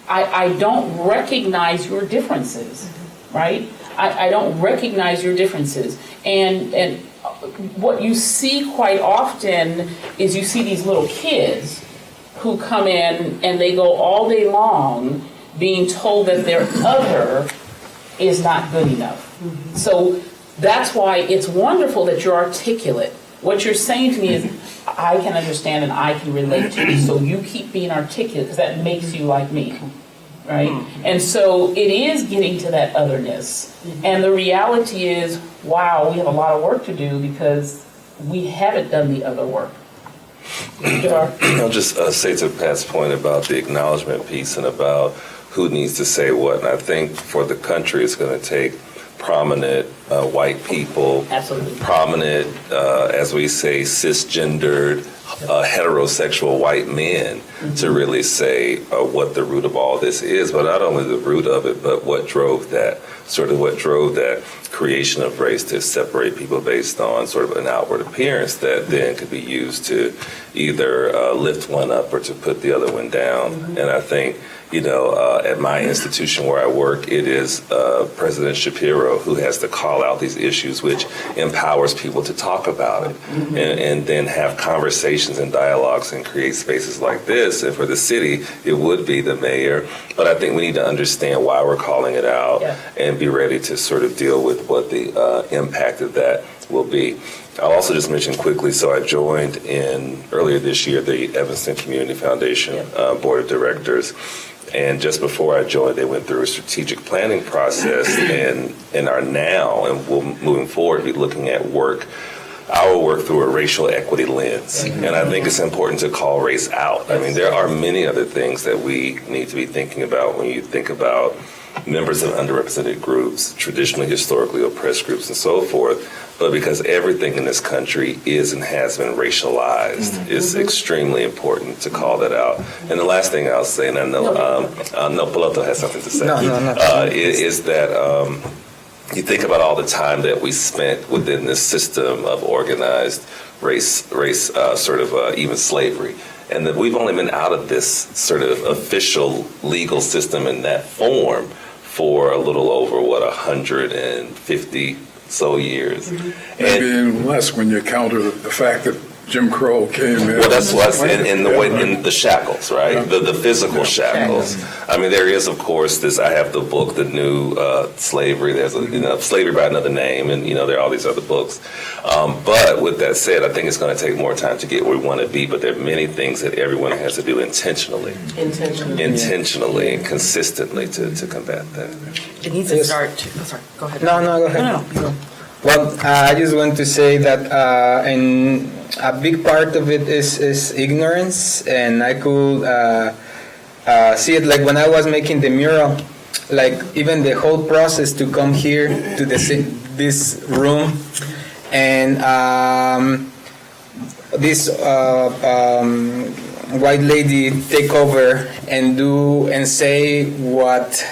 I don't recognize your differences, right? I don't recognize your differences. And what you see quite often is you see these little kids who come in and they go all day long being told that their other is not good enough. So that's why it's wonderful that you're articulate. What you're saying to me is, I can understand and I can relate to you, so you keep being articulate because that makes you like me, right? And so it is getting to that otherness. And the reality is, wow, we have a lot of work to do because we haven't done the other work. I'll just say to Pat's point about the acknowledgement piece and about who needs to say what. And I think for the country, it's going to take prominent white people, Absolutely. prominent, as we say, cisgendered, heterosexual white men to really say what the root of all this is, but not only the root of it, but what drove that creation of race to separate people based on sort of an outward appearance that then could be used to either lift one up or to put the other one down. And I think, at my institution where I work, it is President Shapiro who has to call out these issues, which empowers people to talk about it and then have conversations and dialogues and create spaces like this. And for the city, it would be the mayor. But I think we need to understand why we're calling it out and be ready to sort of deal with what the impact of that will be. I'll also just mention quickly, so I joined earlier this year the Evanston Community Foundation Board of Directors. And just before I joined, they went through a strategic planning process and are now, and will moving forward, be looking at our work through a racial equity lens. And I think it's important to call race out. I mean, there are many other things that we need to be thinking about when you think about members of underrepresented groups, traditionally, historically oppressed groups, and so forth. But because everything in this country is and has been racialized, it's extremely important to call that out. And the last thing I'll say, and I know Piloto has something to say, is that you think about all the time that we spent within this system of organized race, even slavery. And that we've only been out of this sort of official legal system in that form for a little over, 150 so years. Maybe even less when you counter the fact that Jim Crow came in. Well, that's what's in the shackles, right? The physical shackles. I mean, there is, of course, this. I have the book, The New Slavery. There's Slavery by Another Name, and there are all these other books. But with that said, I think it's going to take more time to get where we want to be. But there are many things that everyone has to do intentionally and consistently to combat that. It needs to start. Sorry, go ahead. No, go ahead. No. Well, I just want to say that and a big part of it is ignorance, and I could see it like when I was making the mural, like even the whole process to come here to this room, and this white lady take over and do and say what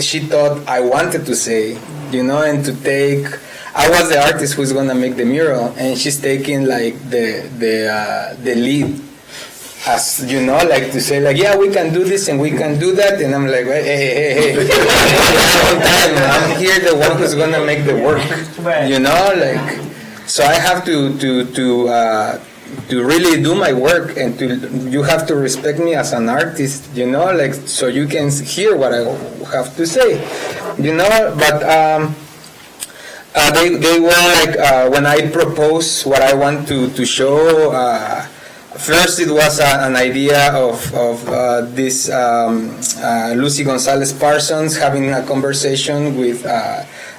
she thought I wanted to say, and to take. I was the artist who's gonna make the mural, and she's taking like the lead, as like to say like, yeah, we can do this and we can do that, and I'm like, hey. I'm here, the one who's gonna make the work, like. So I have to really do my work, and you have to respect me as an artist, like, so you can hear what I have to say, but they were like, when I proposed what I want to show, first it was an idea of this Lucy Gonzalez Parsons having a conversation with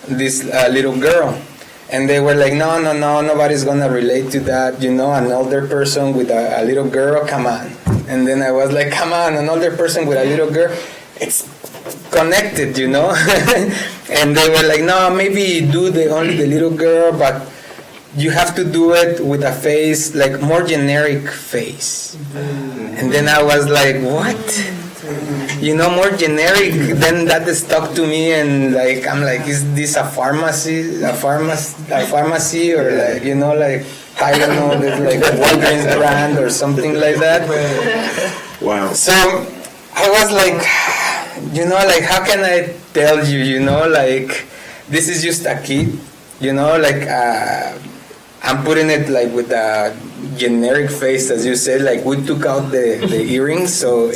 this little girl. And they were like, no, nobody's gonna relate to that, an older person with a little girl, come on. And then I was like, come on, an older person with a little girl, it's connected, And they were like, no, maybe do only the little girl, but you have to do it with a face, like more generic face. And then I was like, what? More generic, then that stuck to me, and like I'm like, is this a pharmacy, or like like Tylenol, there's like a Walgreens brand or something like that. Wow. So I was like, like how can I tell you, like this is just a kid, like I'm putting it like with a generic face, as you said, like we took out the earrings, so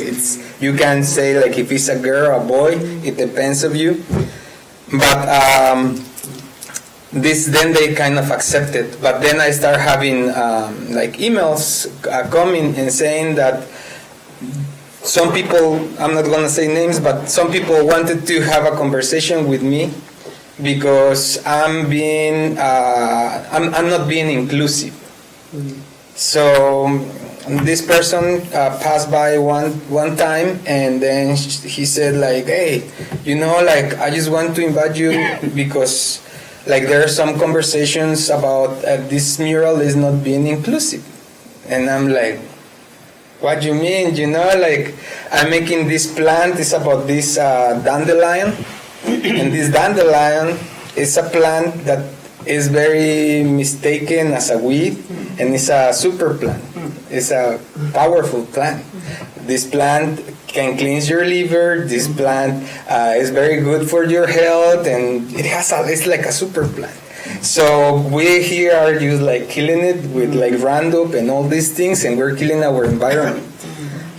you can say like if it's a girl or a boy, it depends of you. But then they kind of accept it. But then I start having like emails coming and saying that some people, I'm not gonna say names, but some people wanted to have a conversation with me because I'm not being inclusive. So this person passed by one time, and then he said like, hey, like I just want to invite you because like there are some conversations about this mural is not being inclusive. And I'm like, what do you mean? Like I'm making this plant, it's about this dandelion. And this dandelion is a plant that is very mistaken as a weed, and it's a super plant. It's a powerful plant. This plant can cleanse your liver. This plant is very good for your health, and it's like a super plant. So we here are just like killing it with like Roundup and all these things, and we're killing our environment.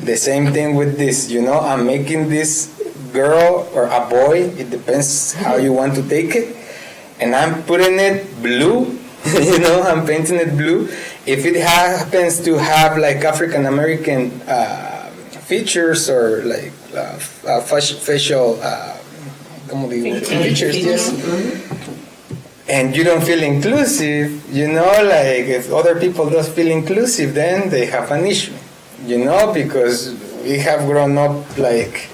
The same thing with this, I'm making this girl or a boy, it depends how you want to take it, and I'm putting it blue, I'm painting it blue. If it happens to have like African American features or like facial features, yes. And you don't feel inclusive, like if other people don't feel inclusive, then they have an issue, because we have grown up like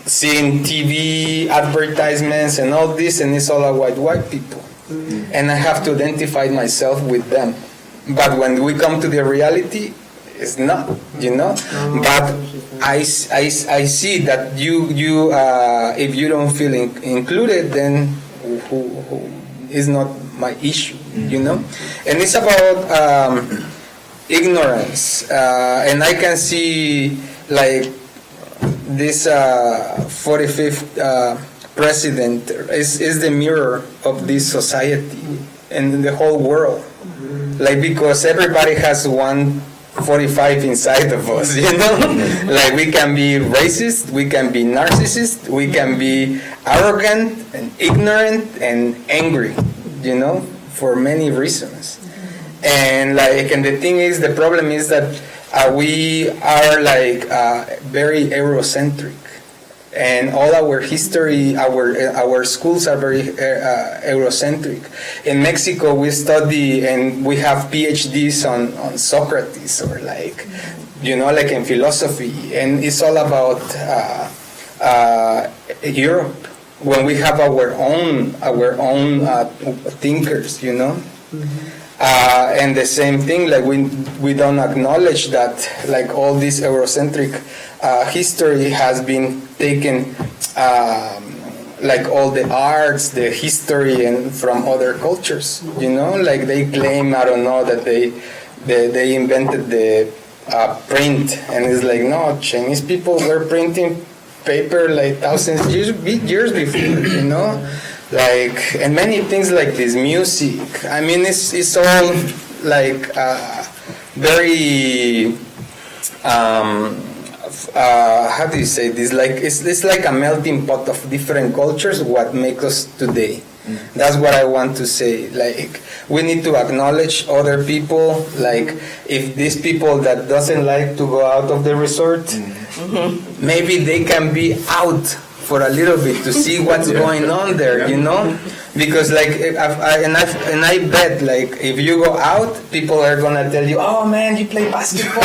seeing TV advertisements and all this, and it's all about white people. And I have to identify myself with them. But when we come to the reality, it's not, But I see that you if you don't feel included, then who is not my issue, And it's about ignorance, and I can see like this 45th president is the mirror of this society and the whole world, like because everybody has 145 inside of us, like we can be racist, we can be narcissist, we can be arrogant and ignorant and angry, for many reasons. And the thing is, the problem is that we are like very Eurocentric, and all our history, our schools are very Eurocentric. In Mexico, we study and we have PhDs on Socrates, or like in philosophy, and it's all about Europe. When we have our own thinkers, and the same thing, like we don't acknowledge that like all this Eurocentric history has been taken, like all the arts, the history, and from other cultures. Like they claim, I don't know, that they invented the print, and it's like, no, Chinese people were printing paper like thousands years before, like, and many things like this, music. I mean, it's all like very how do you say this? Like it's like a melting pot of different cultures. What makes us today? That's what I want to say. Like we need to acknowledge other people. Like if these people that doesn't like to go out of the resort, maybe they can be out for a little bit to see what's going on there, because like I bet like if you go out, people are gonna tell you, oh man, you play basketball.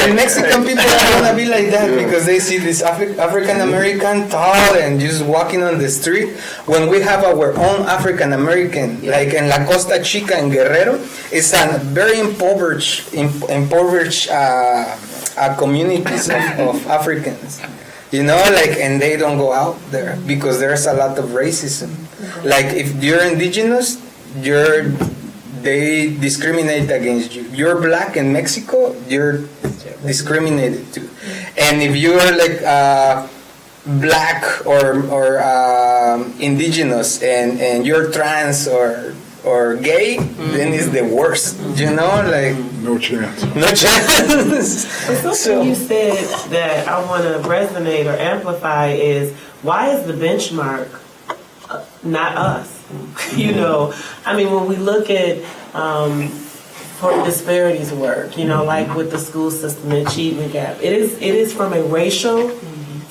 And Mexican people are gonna be like that because they see this African American tall and just walking on the street. When we have our own African American, like in La Costa Chica in Guerrero, it's a very impoverished communities of Africans. Like, and they don't go out there because there's a lot of racism. Like if you're indigenous, they discriminate against you. You're black in Mexico, you're discriminated too. And if you are like black or indigenous and you're trans or gay, then it's the worst. Like No chance. But something you said that I want to resonate or amplify is, why is the benchmark not us? I mean, when we look at for disparities work, like with the school system, achievement gap, it is from a racial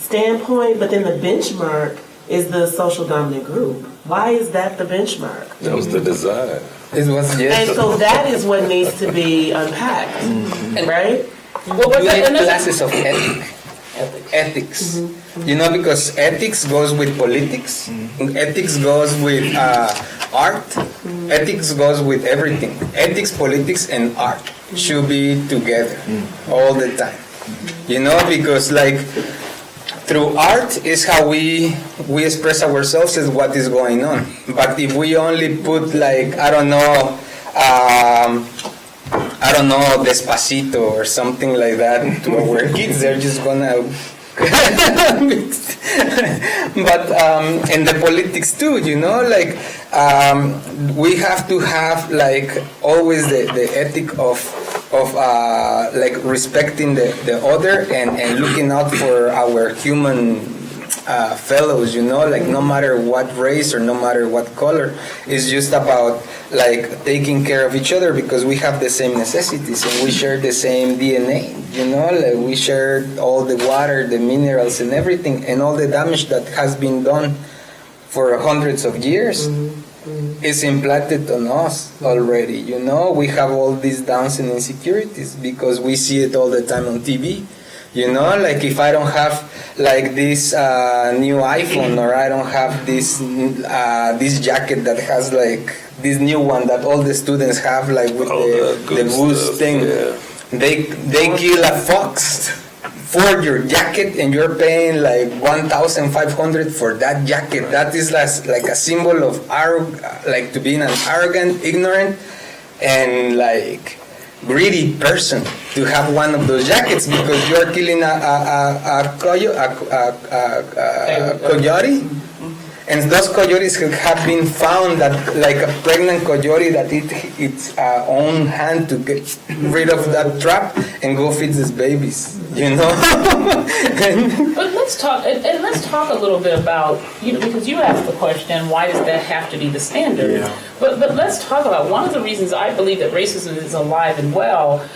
standpoint, but then the benchmark is the social dominant group. Why is that the benchmark? That was the design. It was, yes. And so that is what needs to be unpacked, right? What was You that? need classes of ethics. You know, because ethics goes with politics, ethics goes with art, ethics goes with everything. Ethics, politics, and art should be together all the time. You know, because like through art is how we express ourselves as what is going on. But if we only put like I don't know, Despacito or something like that to our kids, they're just gonna. But and the politics too, you know, like we have to have like always the ethic of like respecting the other and looking out for our human fellows, you know, like no matter what race or no matter what color, it's just about like taking care of each other because we have the same necessities and we share the same DNA, you know, like we share all the water, the minerals and everything, and all the damage that has been done for hundreds of years is implanted on us already, you know. We have all these downs and insecurities because we see it all the time on TV. You know, like if I don't have like this new iPhone or I don't have this this jacket that has like this new one that all the students have like with the boost thing, they kill a fox for your jacket and you're paying like 1,500 for that jacket. That is like a symbol of like to being an arrogant, ignorant, and like greedy person to have one of those jackets because you're killing a coyote, and those coyotes have been found that like a pregnant coyote that its own hand to get rid of that trap and go feed its babies, you know. But let's talk, and let's talk a little bit about, you know, because you asked the question, why does that have to be the standard? Yeah. But let's talk about one of the reasons I believe that racism is alive and well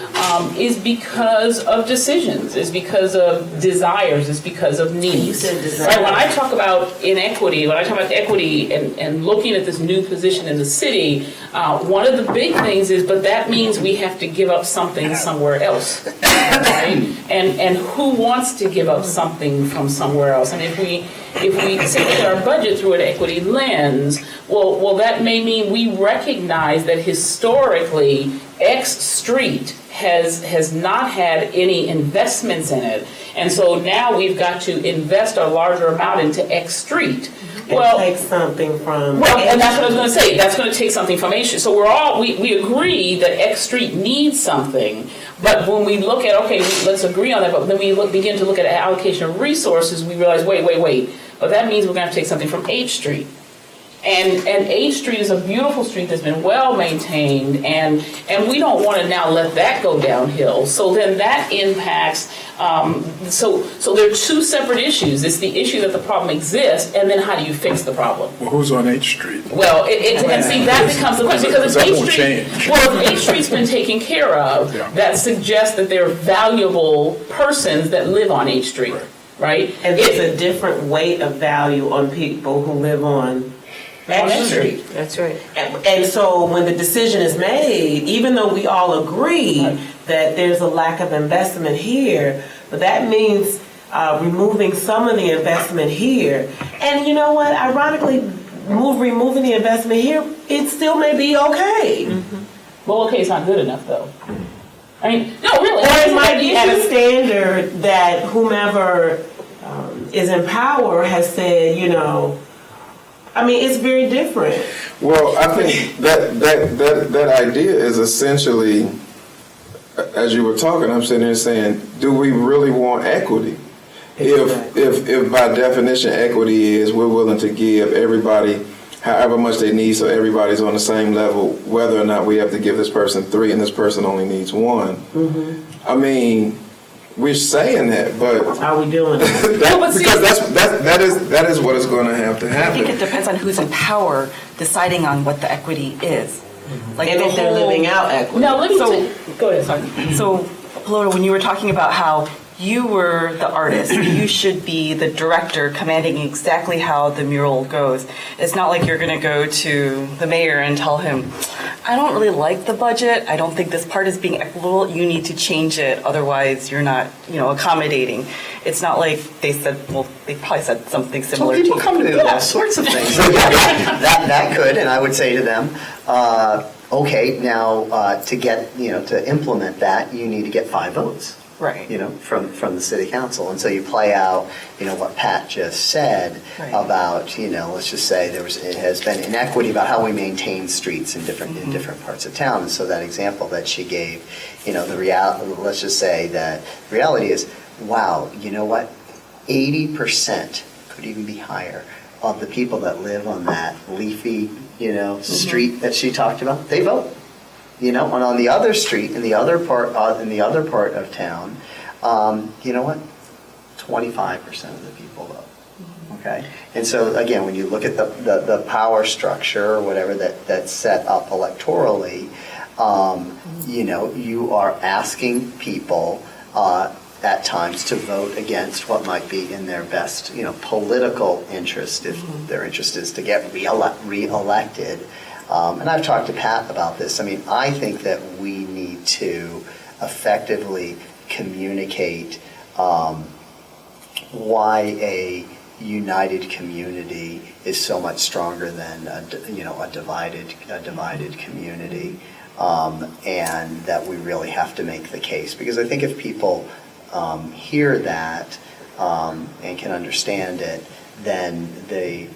is because of decisions, is because of desires, is because of needs. Right? When I talk about inequity, when I talk about equity and looking at this new position in the city, one of the big things is, but that means we have to give up something somewhere else, right? And who wants to give up something from somewhere else? And if we say look at our budget through an equity lens, well, that may mean we recognize that historically X street has not had any investments in it, and so now we've got to invest a larger amount into X street. Well, take something from. Well, and that's what I was going to say. That's going to take something from H Street. So we agree that X Street needs something, but when we look at let's agree on that. But then we begin to look at allocation of resources. We realize wait. But that means we're going to have to take something from H Street. And H Street is a beautiful street that's been well maintained, and we don't want to now let that go downhill. So then that impacts. So there are two separate issues. It's the issue that the problem exists, and then how do you fix the problem? Well, who's on H Street? Well, and see that becomes the question because That if won't H Street, change. well, if H Street's been taken care of, Yeah. that suggests that there are valuable persons that live on H Street, right? And there's a different weight of value on people who live on X Street. That's right. And so when the decision is made, even though we all agree that there's a lack of investment here, but that means removing some of the investment here. And you know what? Ironically, removing the investment here, it still may be okay. Well, okay, it's not good enough though. I mean, no, really. Or it might be at a standard that whomever is in power has said, you know, I mean, it's very different. Well, I think that idea is essentially, as you were talking, I'm sitting there saying, do we really want equity? If by definition equity is we're willing to give everybody however much they need so everybody's on the same level, whether or not we have to give this person 3 and this person only needs 1. I mean, we're saying that, but Are we doing it? because that is what is going to have to I happen. think it depends on who's in power deciding on what the equity is. Like And the if they're whole- living out equity. Now, let me go ahead. Sorry. So, Paloma, when you were talking about how you were the artist. You should be the director commanding exactly how the mural goes. It's not like you're going to go to the mayor and tell him, I don't really like the budget. I don't think this part is being equitable. You need to change it. Otherwise, you're not, accommodating. It's not like they said, well, they probably said something similar Well, people to come to me with all sorts of things. So, yeah, that could, and I would say to them, okay, now to get, to implement that, you need to get 5 votes. Right. From the city council. And so you play out, what Pat just said Right. about, let's just say it has been inequity about how we maintain streets in different parts of town. And so that example that she gave, let's just say that the reality is, wow, you know what? 80% could even be higher of the people that live on that leafy, street that she talked about, they vote. And on the other street, in the other part of town, you know what? 25% of the people vote. Okay, and so again, when you look at the power structure or whatever that's set up electorally, you are asking people at times to vote against what might be in their best, political interest if their interest is to get reelected. And I've talked to Pat about this. I mean, I think that we need to effectively communicate why a united community is so much stronger than a divided community, and that we really have to make the case. Because I think if people hear that and can understand it, then they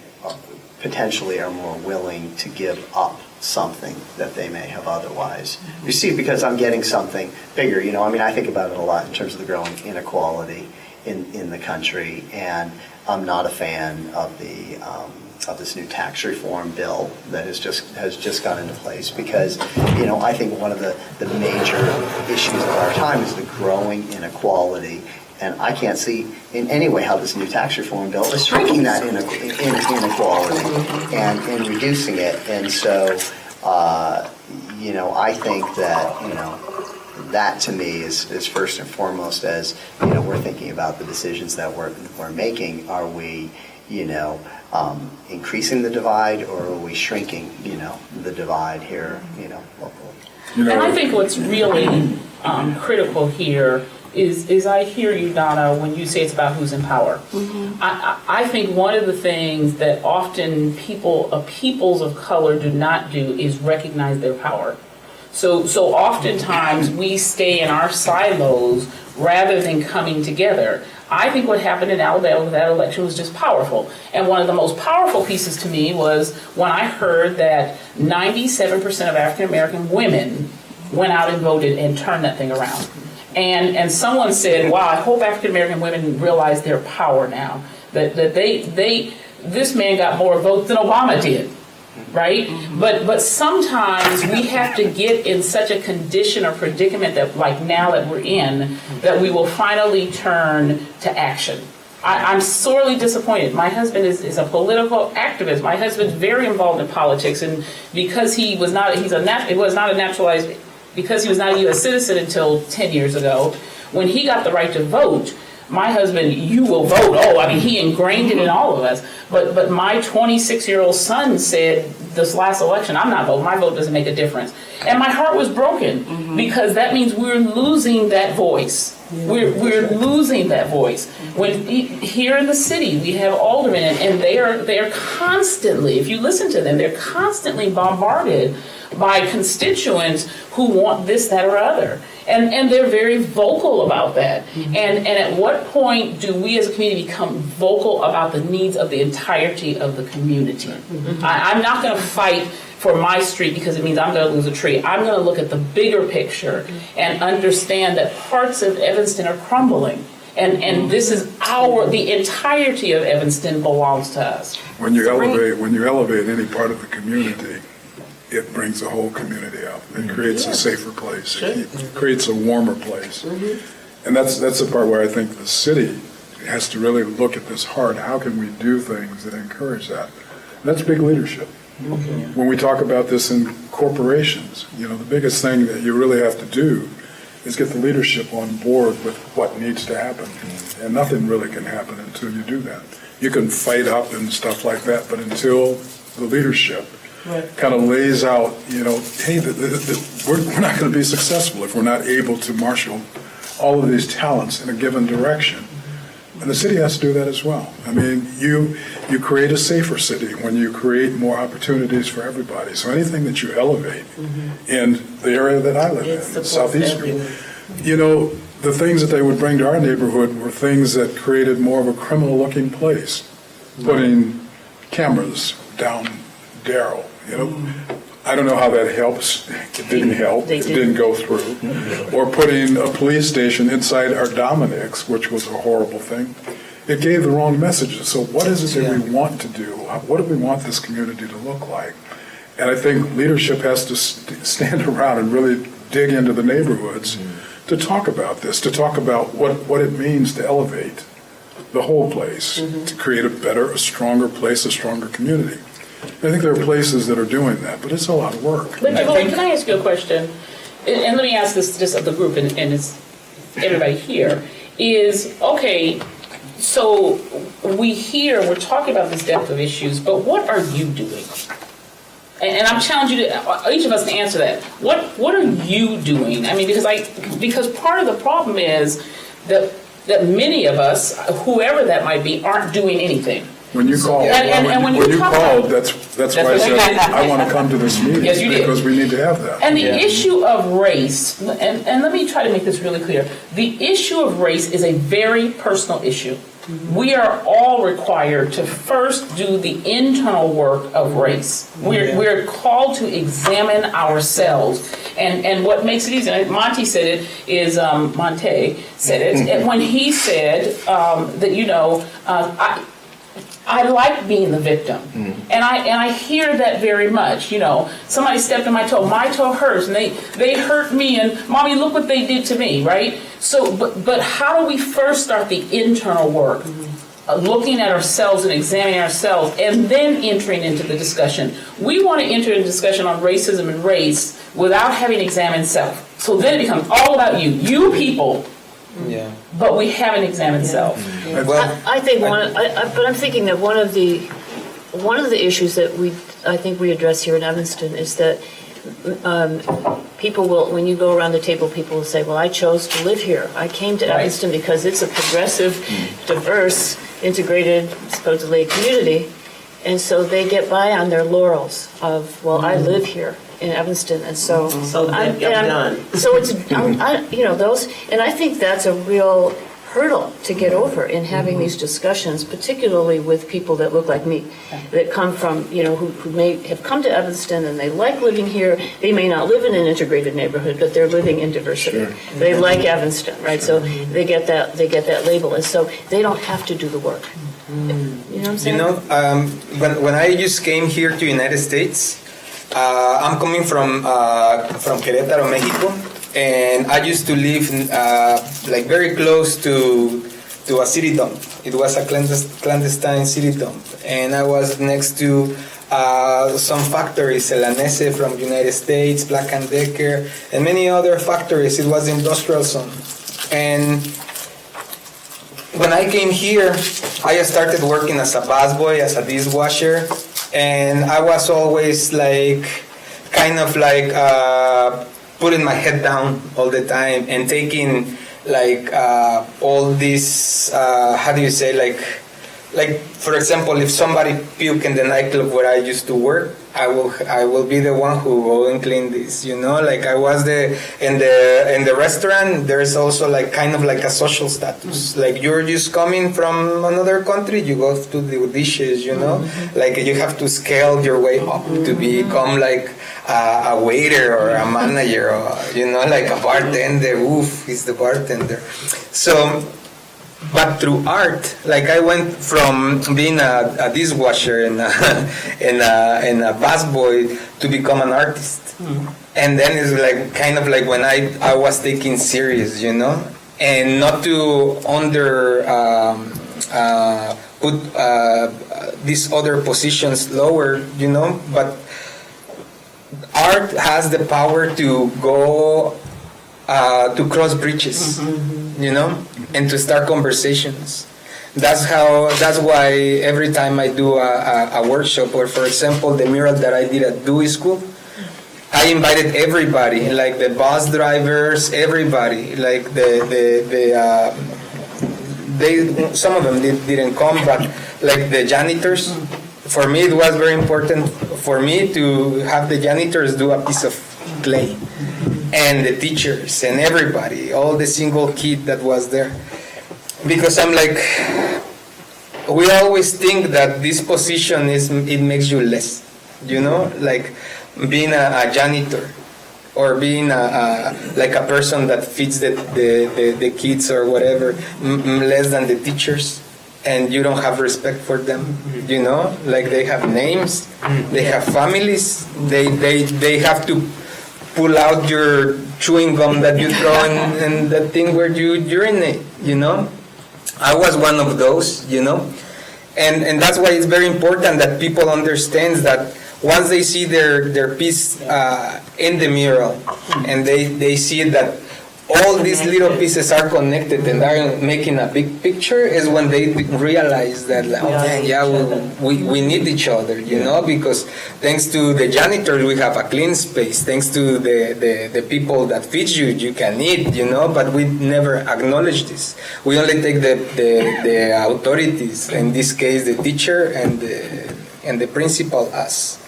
potentially are more willing to give up something that they may have otherwise received, because I'm getting something bigger. I think about it a lot in terms of the growing inequality in the country, and I'm not a fan of this new tax reform bill that has just gone into place, because I think one of the major issues of our time is the growing inequality. And I can't see in any way how this new tax reform bill is shrinking that inequality and reducing it. And so, I think that, that to me is first and foremost, as, we're thinking about the decisions that we're making. Are we, increasing the divide, or are we shrinking, the divide here, locally? And I think what's really critical here is I hear you, Donna, when you say it's about who's in power. I think one of the things that often peoples of color do not do is recognize their power. So oftentimes we stay in our silos rather than coming together. I think what happened in Alabama with that election was just powerful. And one of the most powerful pieces to me was when I heard that 97% of African American women went out and voted and turned that thing around. And someone said, wow, I hope African American women realize their power now. That this man got more votes than Obama did, right? But sometimes we have to get in such a condition or predicament that, like now that we're in, that we will finally turn to action. I'm sorely disappointed. My husband is a political activist. My husband's very involved in politics, and because he was not a U.S. citizen until 10 years ago, when he got the right to vote, my husband, you will vote. He ingrained it in all of us. But my 26-year-old son said this last election, I'm not voting. My vote doesn't make a difference. And my heart was broken, because that means we're losing that voice. We're losing that voice. When here in the city we have aldermen, and they are constantly, if you listen to them, they're constantly bombarded by constituents who want this, that, or other. And they're very vocal about that. And at what point do we as a community become vocal about the needs of the entirety of the community? I'm not going to fight for my street because it means I'm going to lose a tree. I'm going to look at the bigger picture and understand that parts of Evanston are crumbling. And this is the entirety of Evanston belongs to us. When you elevate any part of the community, it brings the whole community up. It creates a safer place. It creates a warmer place. And that's the part where I think the city has to really look at this hard. How can we do things that encourage that? And that's big leadership. When we talk about this in corporations, the biggest thing that you really have to do is get the leadership on board with what needs to happen. And nothing really can happen until you do that. You can fight up and stuff like that, but until the leadership kind of lays out, hey, we're not going to be successful if we're not able to marshal all of these talents in a given direction. And the city has to do that as well. I mean, you create a safer city when you create more opportunities for everybody. So anything that you elevate in the area that I live in, Southeast, the things that they would bring to our neighborhood were things that created more of a criminal-looking place. Putting cameras down Darrow, I don't know how that helps. It didn't help. It didn't go through. Or putting a police station inside our Dominic's, which was a horrible thing. It gave the wrong messages. So what is it that we want to do? What do we want this community to look like? And I think leadership has to stand around and really dig into the neighborhoods to talk about this, to talk about what it means to elevate the whole place, to create a better, a stronger place, a stronger community. I think there are places that are doing that, but it's a lot of work. But can I ask you a question? And let me ask this just of the group and it's everybody here, is, okay, so we're talking about this depth of issues, but what are you doing? And I'm challenging each of us to answer that. What are you doing? I mean, because part of the problem is that many of us, whoever that might be, aren't doing anything. When you called, when you called, that's why I said I want to come to this meeting. Yes, you did. Because we need to have that. And the issue of race, and let me try to make this really clear. The issue of race is a very personal issue. We are all required to first do the internal work of race. We're called to examine ourselves. And what makes it easy, and Monte said it, is Monte said it, when he said that, I like being the victim, and I hear that very much. Somebody stepped on my toe hurts, and they hurt me, and mommy, look what they did to me, right? So, but how do we first start the internal work, looking at ourselves and examining ourselves, and then entering into the discussion? We want to enter into discussion on racism and race without having examined self. So then it becomes all about you people. Yeah. But we haven't examined self. I think but I'm thinking that one of the issues that I think we address here in Evanston is that people will, when you go around the table, people will say, well, I chose to live here. I came to Evanston because it's a progressive, diverse, integrated, supposedly community. And so they get by on their laurels of, well, I live here in Evanston, and so it's those, and I think that's a real hurdle to get over in having these discussions, particularly with people that look like me, that come from, who may have come to Evanston and they like living here. They may not live in an integrated neighborhood, but they're living in diversity. Sure. They like Evanston, right? So they get that label, and so they don't have to do the work. You know what I'm saying? When I just came here to the United States, I'm coming from Querétaro, Mexico, and I used to live very close to a city dump. It was a clandestine city dump, and I was next to some factories, Elanese from the United States, Black & Decker, and many other factories. It was industrial zone, and when I came here, I started working as a busboy, as a dishwasher, and I was always putting my head down all the time and taking all this, for example, if somebody puke in the nightclub where I used to work, I will be the one who go and clean this, I was in the restaurant. There's also a social status, you're just coming from another country, you go to the dishes, you have to scale your way up to become a waiter or a manager, or a bartender. He's the bartender. So, but through art, I went from being a dishwasher and a busboy to become an artist. And then it's when I was taking serious, and not to put these other positions lower, but art has the power to go to cross bridges, you know, and to start conversations. That's why every time I do a workshop, or for example, the mural that I did at Dewey School, I invited everybody, like the bus drivers, everybody, like some of them didn't come, but like the janitors. For me, it was very important for me to have the janitors do a piece of clay, and the teachers and everybody, all the single kid that was there. Because I'm like, we always think that this position it makes you less, you know, like being a janitor, or being like a person that feeds the kids or whatever, less than the teachers, and you don't have respect for them, you know, like they have names, they have families, they have to pull out your chewing gum that you throw in the thing where you urinate, you know. I was one of those, you know, and that's why it's very important that people understand that once they see their piece in the mural, and they see that all these little pieces are connected and are making a big picture, is when they realize that, like, oh man, yeah, we need each other, you know, because thanks to the janitors we have a clean space, thanks to the people that feed you, you can eat, you know, but we never acknowledge this. We only take the authorities, in this case the teacher and the principal, as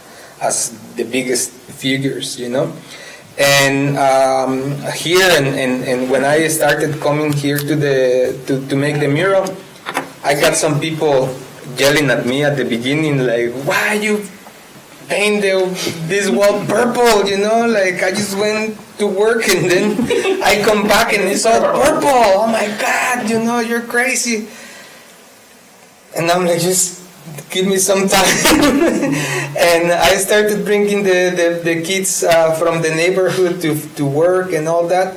the biggest figures, you know. And here, and when I started coming here to make the mural, I got some people yelling at me at the beginning, like, why you paint this wall purple, you know, like I just went to work and then I come back and it's all purple. Oh my God, you know, you're crazy. And I'm like, just give me some time. And I started bringing the kids from the neighborhood to work and all that.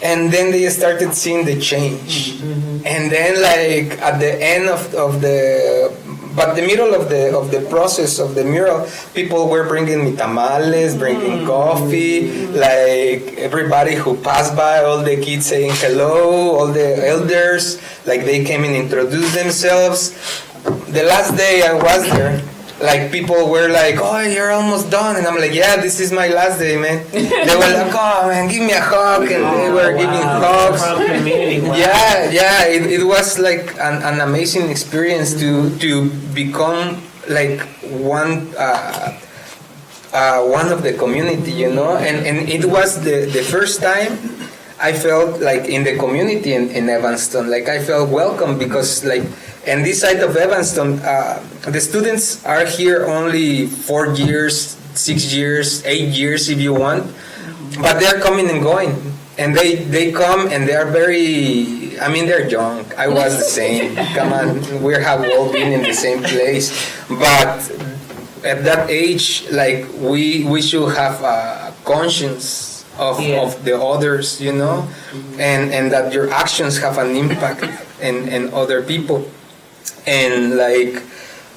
And then they started seeing the change. And then, like, at the end of the middle of the process of the mural, people were bringing me tamales, bringing coffee, like everybody who passed by, all the kids saying hello, all the elders, like they came and introduced themselves. The last day I was there, like people were like, oh, you're almost done. And I'm like, yeah, this is my last day, man. They were like, oh man, give me a hug. And they were giving hugs. Yeah, it was like an amazing experience to become like one of the community, you know. And it was the first time I felt like in the community in Evanston, like I felt welcome, because like, and this side of Evanston, the students are here only 4 years, 6 years, 8 years if you want, but they're coming and going, and they come and they are very, I mean, they're young. I was the same. Come on, we have all been in the same place, but at that age, like we should have a conscience of the others, you know, and that your actions have an impact in other people. And like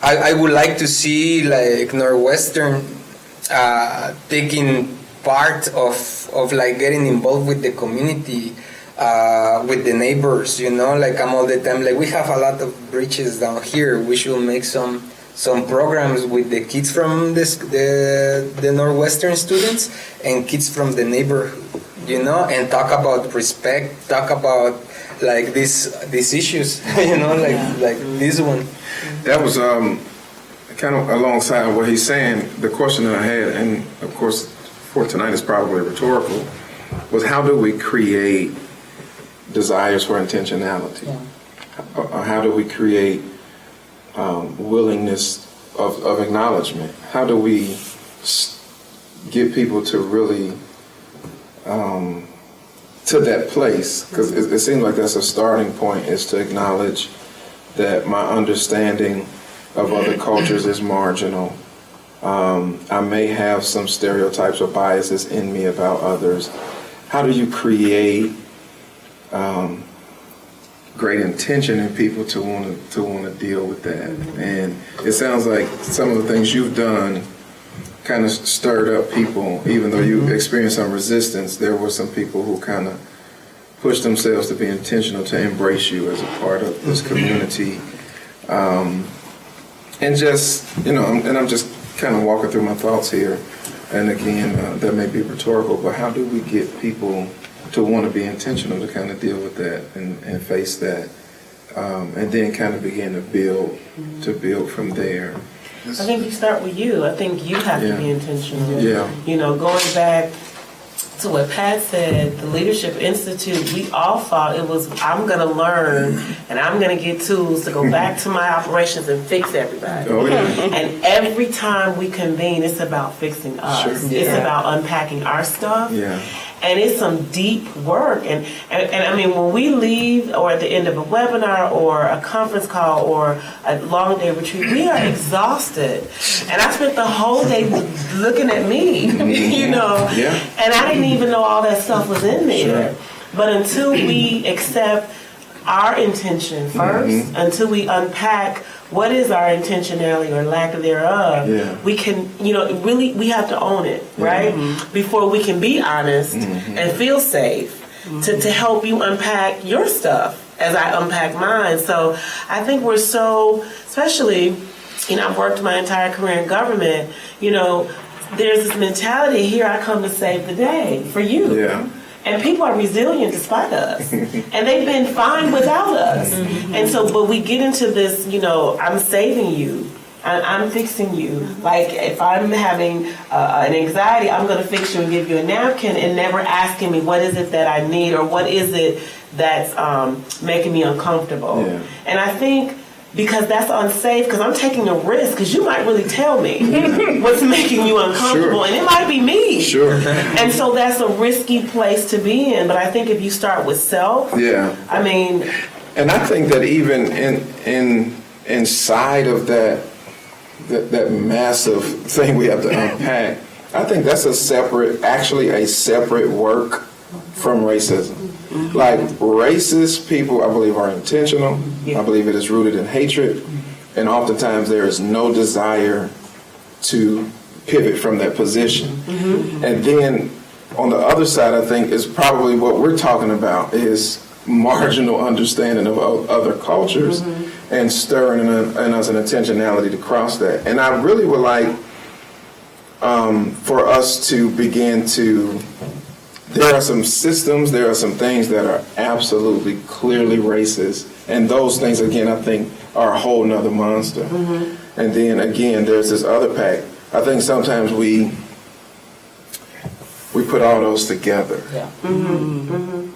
I would like to see like Northwestern taking part of like getting involved with the community, with the neighbors, you know, like I'm all the time like, we have a lot of bridges down here, we should make some programs with the kids from the Northwestern students and kids from the neighborhood, you know, and talk about respect, talk about like these issues, you know, like this one. That was kind of alongside what he's saying. The question that I had, and of course for tonight is probably rhetorical, was how do we create desires for intentionality? How do we create willingness of acknowledgement? How do we get people to really to that place? Because it seems like that's a starting point, is to acknowledge that my understanding of other cultures is marginal. I may have some stereotypes or biases in me about others. How do you create great intention in people to want to deal with that? And it sounds like some of the things you've done kind of stirred up people. Even though you experienced some resistance, there were some people who kind of pushed themselves to be intentional to embrace you as a part of this community. And just, and I'm just kind of walking through my thoughts here. And again, that may be rhetorical, but how do we get people to want to be intentional to kind of deal with that and face that, and then kind of begin to build from there? I think you start with you. I think you have to be intentional. Yeah. Going back to what Pat said, the Leadership Institute, we all thought it was, I'm going to learn and I'm going to get tools to go back to my operations and fix everybody. Oh, yeah. And every time we convene, it's about fixing us. Sure. It's Yeah. about unpacking our stuff. Yeah. And it's some deep work. And I mean, when we leave or at the end of a webinar or a conference call or a long day retreat, we are exhausted. And I spent the whole day looking at me, Yeah. and I didn't even know all that stuff was in there. But until we accept our intention first, until we unpack what is our intentionality or lack thereof, we can, really, we have to own it, right? Before we can be honest and feel safe to help you unpack your stuff as I unpack mine. So I think we're so, especially, I've worked my entire career in government, there's this mentality, here I come to save the day for you. Yeah. And people are resilient despite us. And they've been fine without us. And so, but we get into this, I'm saving you. I'm fixing you. Like, if I'm having an anxiety, I'm going to fix you and give you a napkin, and never asking me, what is it that I need, or what is it that's making me uncomfortable? Yeah. And I think, because that's unsafe, because I'm taking a risk, because you might really tell me what's making you uncomfortable, and it might be me. Sure. And so that's a risky place to be in. But I think if you start with self, I mean, and I think that even inside of that massive thing we have to unpack, I think that's a separate work from racism. Like, racist people, I believe, are intentional. I believe it is rooted in hatred. And oftentimes there is no desire to pivot from that position. And then on the other side, I think, is probably what we're talking about is marginal understanding of other cultures and stirring in us an intentionality to cross that. And I really would like for us to begin to, there are some systems, there are some things that are absolutely clearly racist. And those things, again, I think are a whole nother monster. And then again, there's this other pack. I think sometimes we put all those together.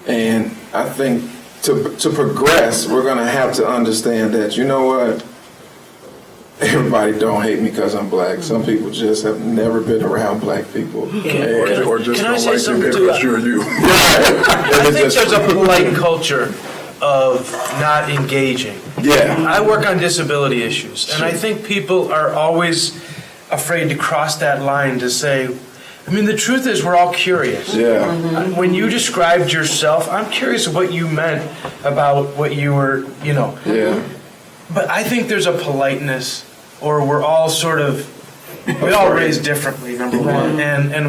And I think to progress, we're going to have to understand that, you know what? Everybody don't hate me because I'm black. Some people just have never been around black people. Or just Can I don't say like you something to because you're you. I think there's a polite culture of not engaging. I work on disability issues, and I think people are always afraid to cross that line to say, I mean, the truth is we're all curious. When you described yourself, I'm curious what you meant about what you were, But I think there's a politeness, or we're all sort of, we all raised differently, number one, and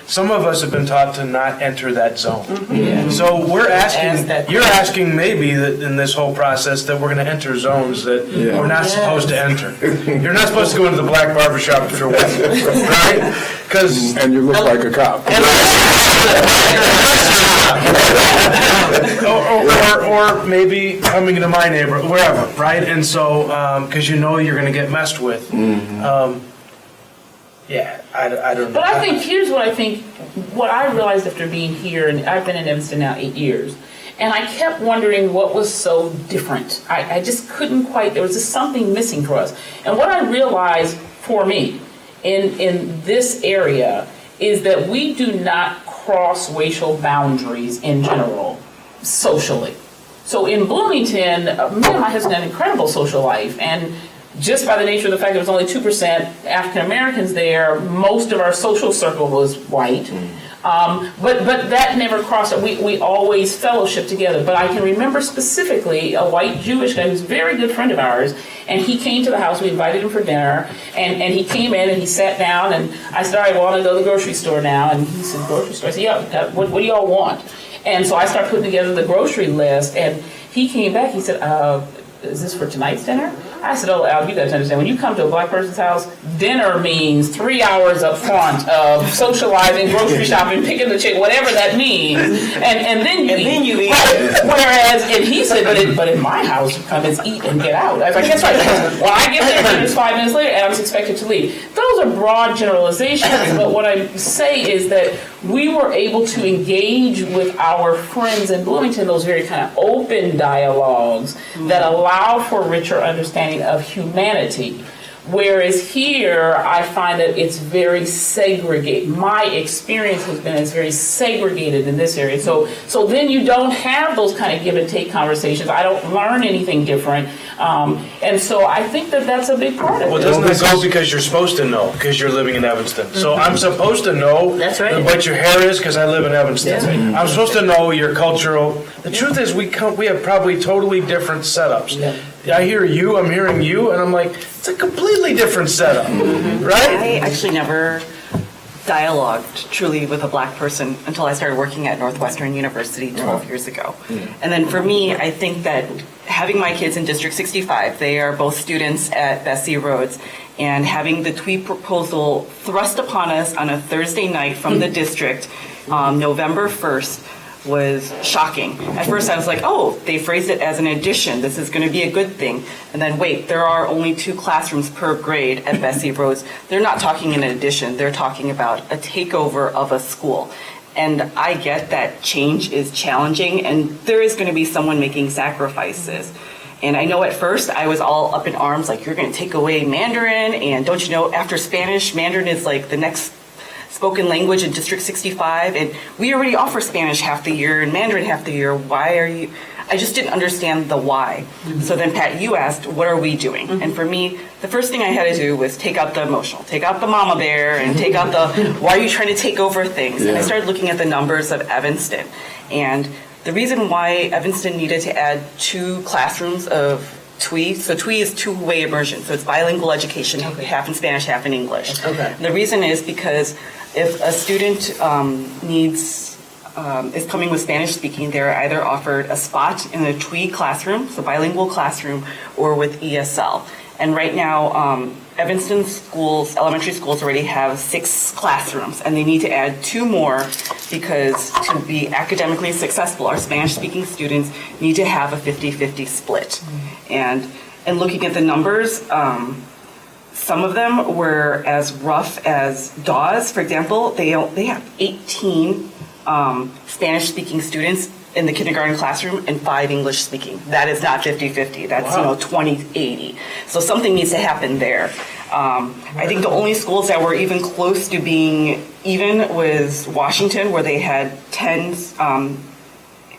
some of us have been taught to not enter that zone. So we're asking, you're asking maybe that in this whole process that we're going to enter zones that we're not supposed to enter. You're not supposed to go into the black barbershop if you're white, right? And you look like a cop. or maybe coming into my neighborhood, wherever, right? And so, because you're going to get messed with. I don't know. But I think, here's what I realized after being here, and I've been in Evanston now 8 years, and I kept wondering what was so different. I just couldn't quite, there was just something missing for us. And what I realized for me in this area is that we do not cross racial boundaries in general, socially. So in Bloomington, me and my husband had an incredible social life, and just by the nature of the fact there was only 2% African Americans there, most of our social circle was white. But that never crossed. We always fellowship together. But I can remember specifically a white Jewish guy who's a very good friend of ours, and he came to the house. We invited him for dinner, and he came in and he sat down, and I said, all right, well, I want to go to the grocery store now. And he said, grocery store? I said, yeah, what do y'all want? And so I started putting together the grocery list, and he came back. He said, is this for tonight's dinner? I said, oh, Al, you got to understand, when you come to a black person's house, dinner means 3 hours up front of socializing, grocery shopping, picking the chick, whatever that means, and then you eat. Right. Whereas, and he said, but in my house, you come and eat and get out. I was like, that's right. Well, I get there, and it's 5 minutes later, and I was expected to leave. Those are broad generalizations, but what I say is that we were able to engage with our friends in Bloomington, those very kind of open dialogues that allow for richer understanding of humanity. Whereas here, I find that it's very segregated. My experience has been it's very segregated in this area. So then you don't have those kind of give and take conversations. I don't learn anything different. And so I think that that's a big part of it. Well, doesn't it go because you're supposed to know, because you're living in Evanston? So I'm supposed to know That's right. what your hair is because I live in Evanston. That's right. I'm supposed to know your cultural. The truth is we have probably totally different setups. Yeah. I hear you, I'm hearing you, and I'm like, it's a completely different setup, right? I actually never dialogued truly with a black person until I started working at Northwestern University 12 years ago. And then for me, I think that having my kids in District 65, they are both students at Bessie Rhodes, and having the tweet proposal thrust upon us on a Thursday night from the district, November 1st, was shocking. At first I was like, oh, they phrased it as an addition. This is going to be a good thing. And then wait, there are only 2 classrooms per grade at Bessie Rhodes. They're not talking an addition. They're talking about a takeover of a school. And I get that change is challenging, and there is going to be someone making sacrifices. And I know at first I was all up in arms, like, you're going to take away Mandarin, and don't you know, after Spanish, Mandarin is like the next spoken language in District 65, and we already offer Spanish half the year and Mandarin half the year. Why are you? I just didn't understand the why. So then, Pat, you asked, what are we doing? And for me, the first thing I had to do was take out the emotional, take out the mama bear, and take out the, why are you trying to take over things? And I started looking at the numbers of Evanston. And the reason why Evanston needed to add 2 classrooms of TWE, so TWE is two-way immersion, so it's bilingual education, half in Spanish, half in English. Okay. The reason is because if a student is coming with Spanish speaking, they're either offered a spot in a TWE classroom, so bilingual classroom, or with ESL. And right now, Evanston schools, elementary schools already have 6 classrooms, and they need to add 2 more because to be academically successful, our Spanish-speaking students need to have a 50-50 split. And looking at the numbers, some of them were as rough as Dawes, for example. They have 18 Spanish-speaking students in the kindergarten classroom and 5 English-speaking. That is not 50-50. That's 20-80. So something needs to happen there. I think the only schools that were even close to being even was Washington, where they had 10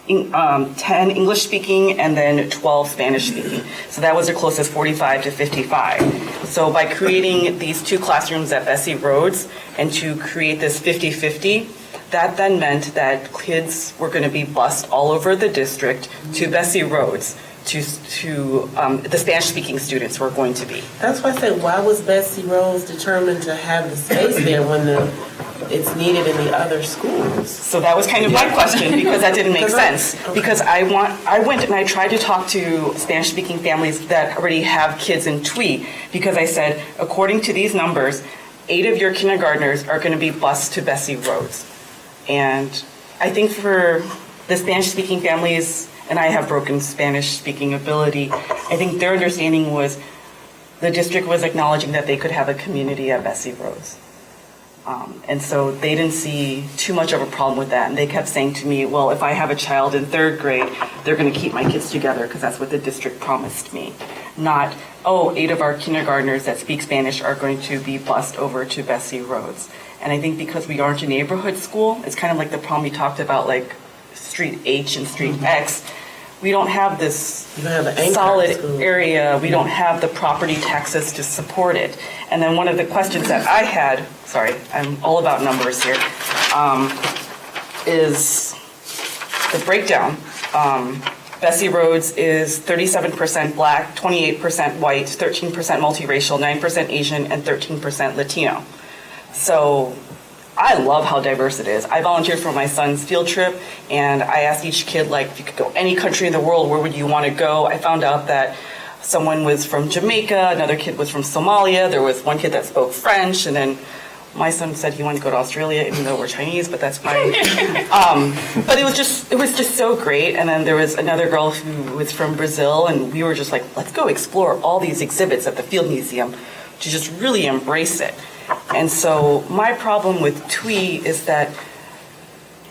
English-speaking and then 12 Spanish-speaking. So that was their closest, 45 to 55. So by creating these 2 classrooms at Bessie Rhodes and to create this 50-50, that then meant that kids were going to be bused all over the district to Bessie Rhodes. To the Spanish-speaking students were going to be. That's why I said, why was Bessie Rhodes determined to have the space there when it's needed in the other schools? So that was kind of my question, because that didn't make sense. Because I went and I tried to talk to Spanish-speaking families that already have kids in TWE, because I said, according to these numbers, 8 of your kindergartners are going to be bused to Bessie Rhodes. And I think for the Spanish-speaking families, and I have broken Spanish-speaking ability, I think their understanding was the district was acknowledging that they could have a community at Bessie Rhodes. And so they didn't see too much of a problem with that. And they kept saying to me, well, if I have a child in 3rd grade, they're going to keep my kids together because that's what the district promised me. Not, 8 of our kindergartners that speak Spanish are going to be bused over to Bessie Rhodes. And I think because we aren't a neighborhood school, it's kind of like the problem we talked about, like Street H and Street X. we don't have this You don't have an anchor solid school. area. We don't have the property taxes to support it. And then one of the questions that I had, sorry, I'm all about numbers here, is the breakdown. Bessie Rhodes is 37% Black, 28% white, 13% multiracial, 9% Asian, and 13% Latino. So I love how diverse it is. I volunteered for my son's field trip, and I asked each kid, like, if you could go any country in the world, where would you want to go? I found out that someone was from Jamaica, another kid was from Somalia, there was one kid that spoke French, and then my son said he wanted to go to Australia, even though we're Chinese, but that's fine. But it was just so great. And then there was another girl who was from Brazil, and we were just like, let's go explore all these exhibits at the Field Museum to just really embrace it. And so my problem with TWE is that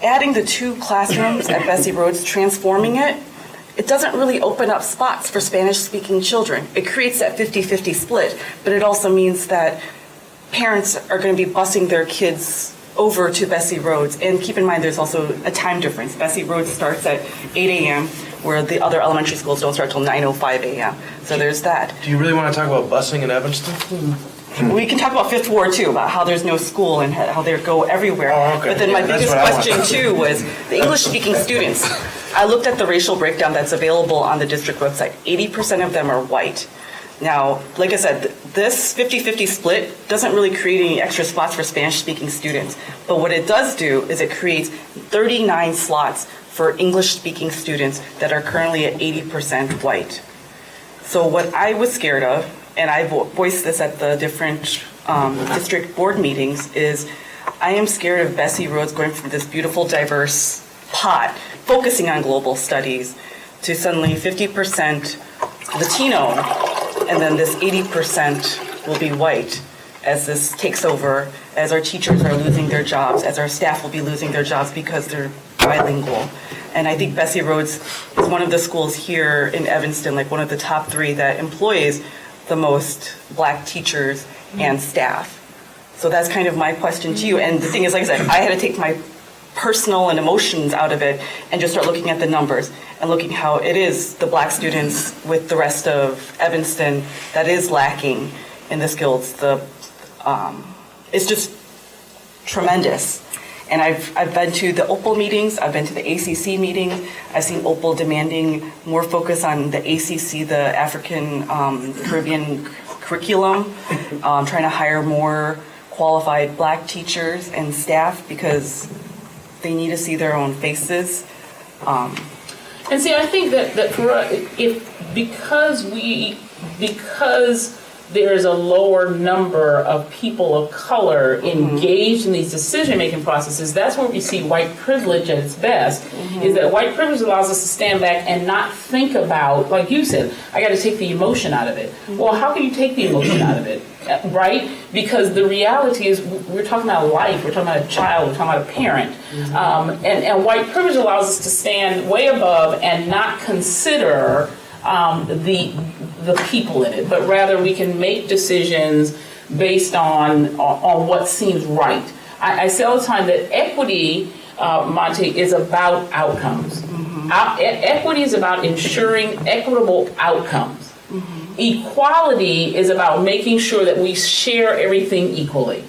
adding the 2 classrooms at Bessie Rhodes, transforming it, it doesn't really open up spots for Spanish-speaking children. It creates that 50-50 split, but it also means that parents are going to be busing their kids over to Bessie Rhodes. And keep in mind, there's also a time difference. Bessie Rhodes starts at 8 a.m., where the other elementary schools don't start till 9:05 a.m. So there's that. Do you really want to talk about busing in Evanston? We can talk about Fifth Ward too, about how there's no school and how they go everywhere. Oh, okay. But then my Yeah, that's biggest what I want. question too was the English-speaking students. I looked at the racial breakdown that's available on the district website. 80% of them are white. Now, like I said, this 50-50 split doesn't really create any extra spots for Spanish-speaking students. But what it does do is it creates 39 slots for English-speaking students that are currently at 80% white. So what I was scared of, and I voiced this at the different district board meetings, is I am scared of Bessie Rhodes going from this beautiful, diverse pot, focusing on global studies, to suddenly 50% Latino, and then this 80% will be white as this takes over, as our teachers are losing their jobs, as our staff will be losing their jobs because they're bilingual. And I think Bessie Rhodes is one of the schools here in Evanston, like one of the top 3 that employs the most Black teachers and staff. So that's kind of my question to you. And the thing is, like I said, I had to take my personal and emotions out of it and just start looking at the numbers and looking how it is the Black students with the rest of Evanston that is lacking in the skills. It's just tremendous. And I've been to the OPAL meetings, I've been to the ACC meetings, I've seen OPAL demanding more focus on the ACC, the African Caribbean curriculum, trying to hire more qualified Black teachers and staff because they need to see their own faces. And see, I think that for us, because there's a lower number of people of color engaged in these decision-making processes, that's where we see white privilege at its best, is that white privilege allows us to stand back and not think about, like you said, I got to take the emotion out of it. Well, how can you take the emotion out of it, right? Because the reality is we're talking about life, we're talking about a child, we're talking about a parent. And white privilege allows us to stand way above and not consider the people in it, but rather we can make decisions based on what seems right. I say all the time that equity, Monte, is about outcomes. Equity is about ensuring equitable outcomes. Equality is about making sure that we share everything equally.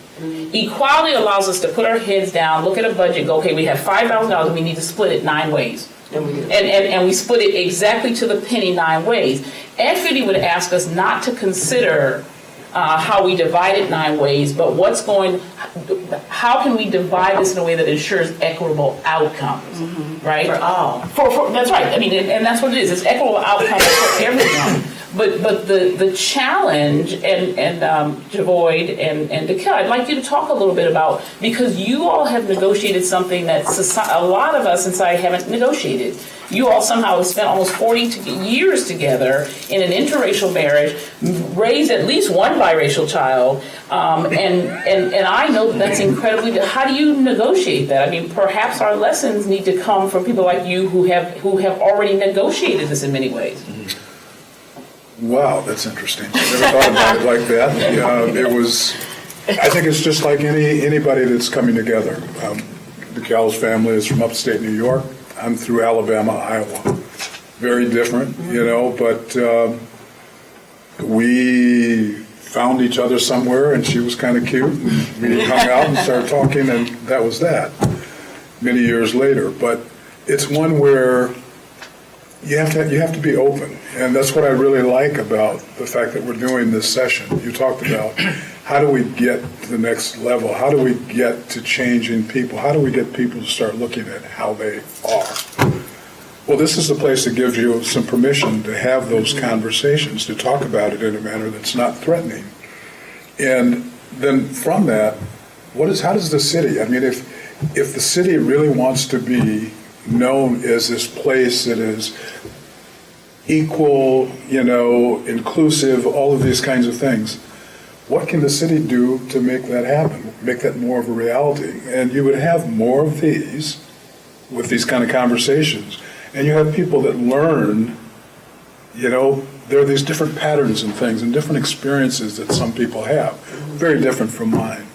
Equality allows us to put our heads down, look at a budget, go, okay, we have $5,000, we need to split it 9 ways. And we split it exactly to the penny 9 ways. Equity would ask us not to consider how we divide it 9 ways, but how can we divide this in a way that ensures equitable outcomes, right? For all. That's right. I mean, and that's what it is. It's equitable outcomes for everyone. But the challenge, and Javoid and Dekel, I'd like you to talk a little bit about, because you all have negotiated something that a lot of us inside haven't negotiated. You all somehow have spent almost 40 years together in an interracial marriage, raised at least one biracial child, and I know that's incredibly. How do you negotiate that? I mean, perhaps our lessons need to come from people like you who have already negotiated this in many ways. Wow, that's interesting. I never thought about it like that. I think it's just like anybody that's coming together. The Cal's family is from upstate New York. I'm through Alabama, Iowa. very different, but we found each other somewhere, and she was kind of cute, and we hung out and started talking, and that was that many years later. But it's one where you have to be open, and that's what I really like about the fact that we're doing this session. You talked about how do we get to the next level? How do we get to changing people? How do we get people to start looking at how they are? Well, this is the place that gives you some permission to have those conversations, to talk about it in a manner that's not threatening. And then from that, how does the city, if the city really wants to be known as this place that is equal, inclusive, all of these kinds of things, what can the city do to make that happen, make that more of a reality? And you would have more of these with these kind of conversations. And you have people that learn, there are these different patterns and things and different experiences that some people have, very different from mine.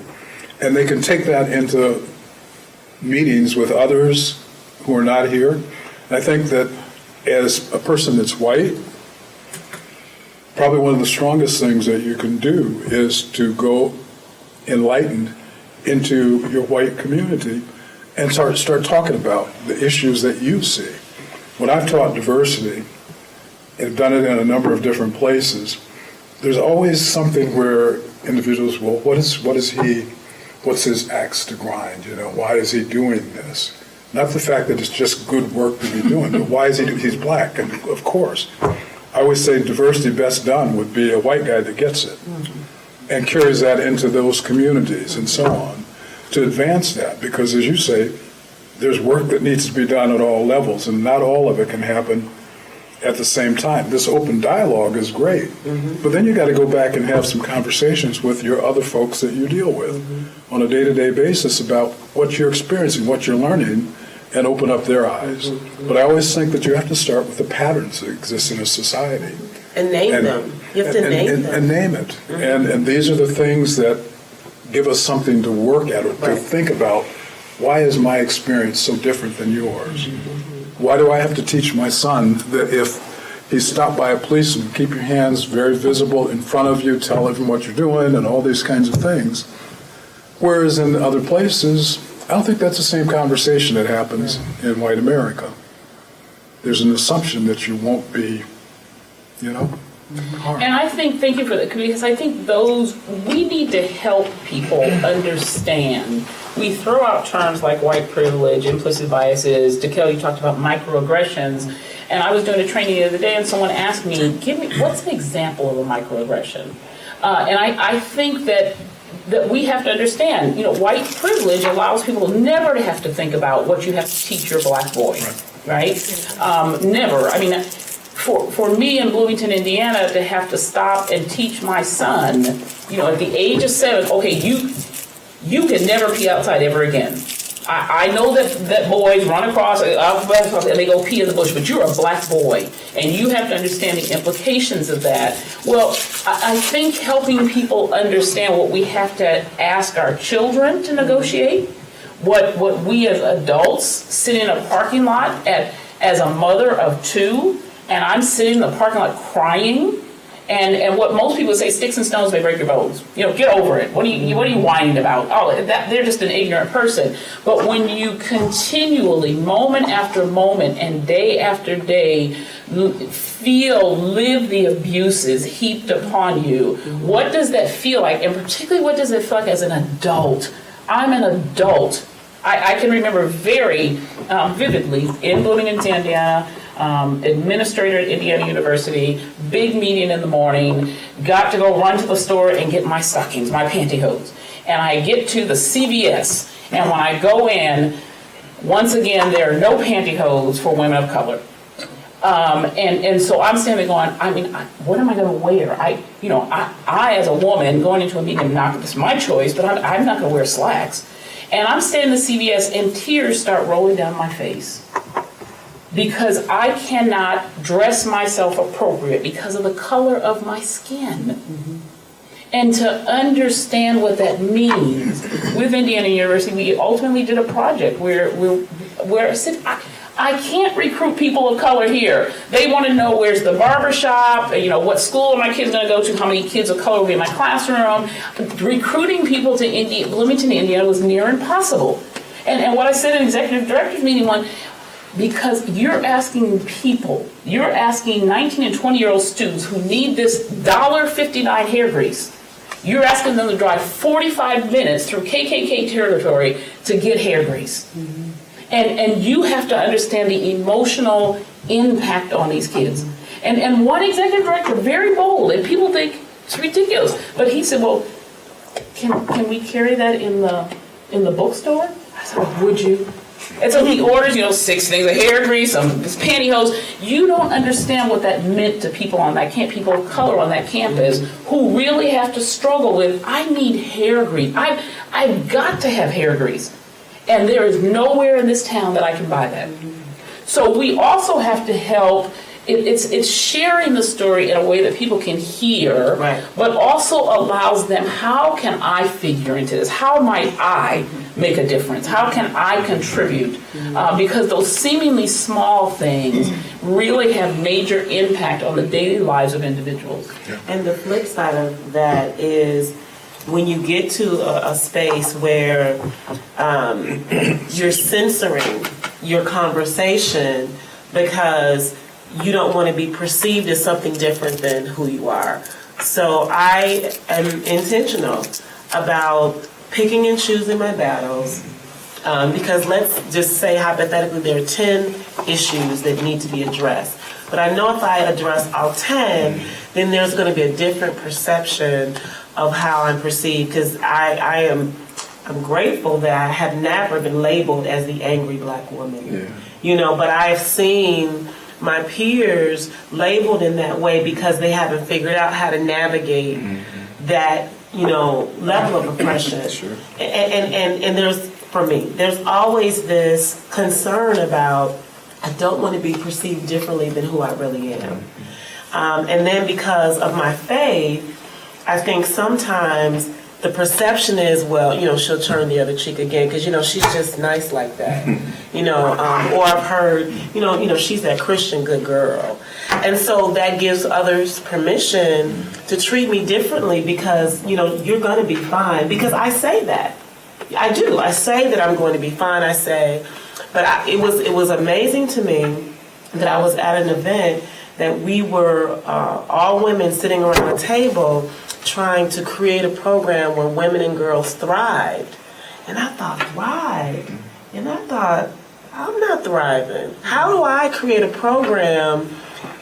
And they can take that into meetings with others who are not here. And I think that as a person that's white, probably one of the strongest things that you can do is to go enlightened into your white community and start talking about the issues that you see. When I've taught diversity, and done it in a number of different places, there's always something where individuals, well, what's his axe to grind? Why is he doing this? Not the fact that it's just good work to be doing, but why is he's black, and of course. I always say diversity best done would be a white guy that gets it and carries that into those communities and so on to advance that, because as you say, there's work that needs to be done at all levels, and not all of it can happen at the same time. This open dialogue is great, but then you got to go back and have some conversations with your other folks that you deal with on a day-to-day basis about what you're experiencing, what you're learning, and open up their eyes. But I always think that you have to start with the patterns that exist in a society. And name them. You have to name them. And name it. And these are the things that give us something to work at or to think about. Why is my experience so different than yours? Why do I have to teach my son that if he's stopped by a policeman, keep your hands very visible in front of you, tell him what you're doing, and all these kinds of things? Whereas in other places, I don't think that's the same conversation that happens in white America. There's an assumption that you won't be, harmed. And I think, thank you for that, because I think we need to help people understand. We throw out terms like white privilege, implicit biases. DeKel, you talked about microaggressions. And I was doing a training the other day, and someone asked me, what's an example of a microaggression? And I think that we have to understand, white privilege allows people never to have to think about what you have to teach your black boy, right? Never. For me in Bloomington, Indiana, to have to stop and teach my son, at the age of 7, okay, you can never pee outside ever again. I know that boys run across and they go pee in the bush, but you're a black boy, and you have to understand the implications of that. Well, I think helping people understand what we have to ask our children to negotiate, what we as adults sit in a parking lot as a mother of 2, and I'm sitting in the parking lot crying. And what most people say, sticks and stones may break your bones. Get over it. What are you whining about? Oh, they're just an ignorant person. But when you continually, moment after moment and day after day, live the abuses heaped upon you, what does that feel like? And particularly, what does it feel like as an adult? I'm an adult. I can remember very vividly in Bloomington, Indiana, administrator at Indiana University, big meeting in the morning, got to go run to the store and get my stockings, my pantyhose. And I get to the CVS, and when I go in, once again, there are no pantyhose for women of color. And so I'm standing there going, what am I going to wear? I as a woman going into a meeting, it's my choice, but I'm not going to wear slacks. And I'm standing in the CVS and tears start rolling down my face. Because I cannot dress myself appropriate because of the color of my skin. And to understand what that means, with Indiana University, we ultimately did a project where I said, I can't recruit people of color here. They want to know where's the barber shop, what school are my kids going to go to, how many kids of color will be in my classroom. Recruiting people to Bloomington, Indiana was near impossible. And what I said in executive director's meeting because you're asking 19 and 20-year-old students who need this $1.59 hair grease, you're asking them to drive 45 minutes through KKK territory to get hair grease. Mm-hmm. And you have to understand the emotional impact on these kids. And one executive director, very bold, and people think it's ridiculous, but he said, well, can we carry that in the bookstore? I said, well, would you? And so he orders, 6 things of hair grease, some pantyhose. You don't understand what that meant to people people of color on that campus who really have to struggle with, I need hair grease. I've got to have hair grease. And there is nowhere in this town that I can buy that. So we also have to help. It's sharing the story in a way that people can hear, right, but also allows them, how can I figure into this? How might I make a difference? How can I contribute? Because those seemingly small things really have major impact on the daily lives of individuals. Yeah. And the flip side of that is, when you get to a space where you're censoring your conversation because you don't want to be perceived as something different than who you are. So I am intentional about picking and choosing my battles, because let's just say hypothetically there are 10 issues that need to be addressed. But I know if I address all 10, then there's going to be a different perception of how I'm perceived, because I'm grateful that I have never been labeled as the angry black woman. Yeah. But I've seen my peers labeled in that way because they haven't figured out how to navigate that, level of oppression. Sure. And there's always this concern about, I don't want to be perceived differently than who I really am. And then because of my faith, I think sometimes the perception is, well, she'll turn the other cheek again because, she's just nice like that. Or I've heard, she's that Christian good girl. And so that gives others permission to treat me differently because, you're going to be fine. Because I say that. I do. I say that I'm going to be fine. But it was amazing to me that I was at an event that we were all women sitting around a table trying to create a program where women and girls thrived. And I thought, thrive? And I thought, I'm not thriving. How do I create a program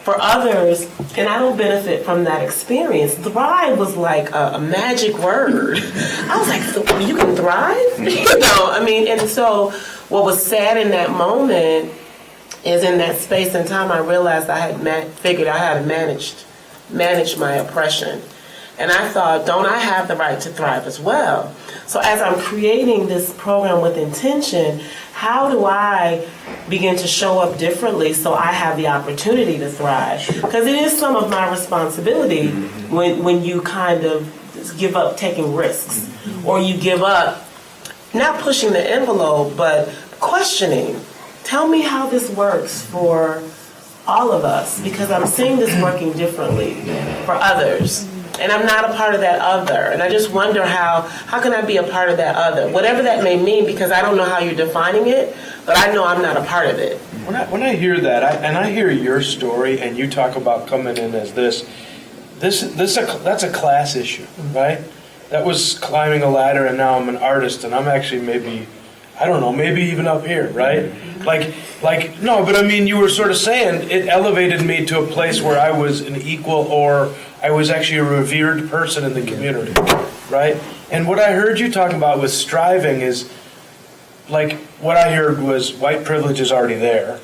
for others and I don't benefit from that experience? Thrive was like a magic word. I was like, you can thrive? And so what was sad in that moment is in that space and time I realized I had figured out how to manage my oppression. And I thought, don't I have the right to thrive as well? So as I'm creating this program with intention, how do I begin to show up differently so I have the opportunity to thrive? Because it is some of my responsibility when you kind of give up taking risks, or you give up not pushing the envelope, but questioning. Tell me how this works for all of us, because I'm seeing this working differently for others. And I'm not a part of that other. And I just wonder how can I be a part of that other? Whatever that may mean, because I don't know how you're defining it, but I know I'm not a part of it. When I hear that, and I hear your story, and you talk about coming in as that's a class issue, right? That was climbing a ladder, and now I'm an artist, and I'm actually maybe even up here, right? No, but I mean, you were sort of saying it elevated me to a place where I was an equal, or I was actually a revered person in the community, right? And what I heard you talking about with striving is, what I heard was white privilege is already there,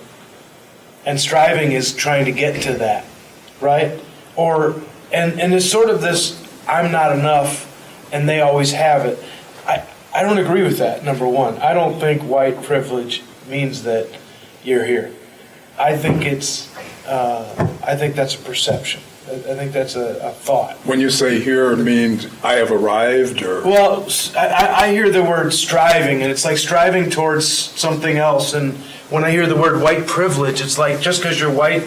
and striving is trying to get to that, right? And it's sort of this, I'm not enough, and they always have it. I don't agree with that, number one. I don't think white privilege means that you're here. I think that's a perception. I think that's a thought. When you say here, it means I have arrived, or? Well, I hear the word striving, and it's like striving towards something else. And when I hear the word white privilege, it's like just because you're white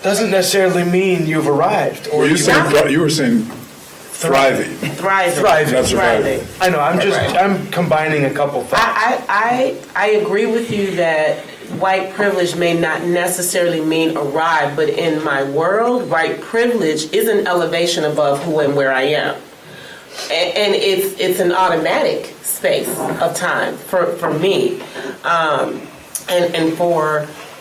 doesn't necessarily mean you've arrived. Or You were saying thriving. Thriving. That's Thriving. I know. I'm combining a couple thoughts. I agree with you that white privilege may not necessarily mean arrive, but in my world, white privilege is an elevation above who and where I am. And it's an automatic space of time for me.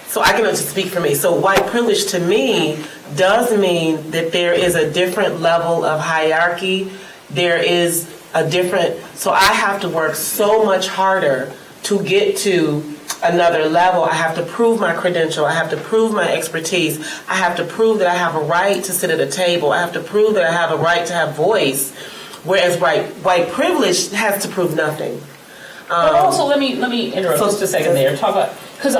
So I can just speak for me. So white privilege to me does mean that there is a different level of hierarchy. There is a different, so I have to work so much harder to get to another level. I have to prove my credential. I have to prove my expertise. I have to prove that I have a right to sit at a table. I have to prove that I have a right to have voice. Whereas white privilege has to prove nothing. But also, let me interrupt just a second there. Talk about, because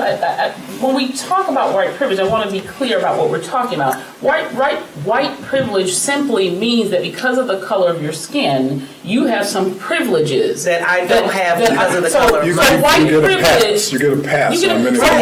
when we talk about white privilege, I want to be clear about what we're talking about. White privilege simply means that because of the color of your skin, you have some privileges that I don't have because of the color. You get a pass.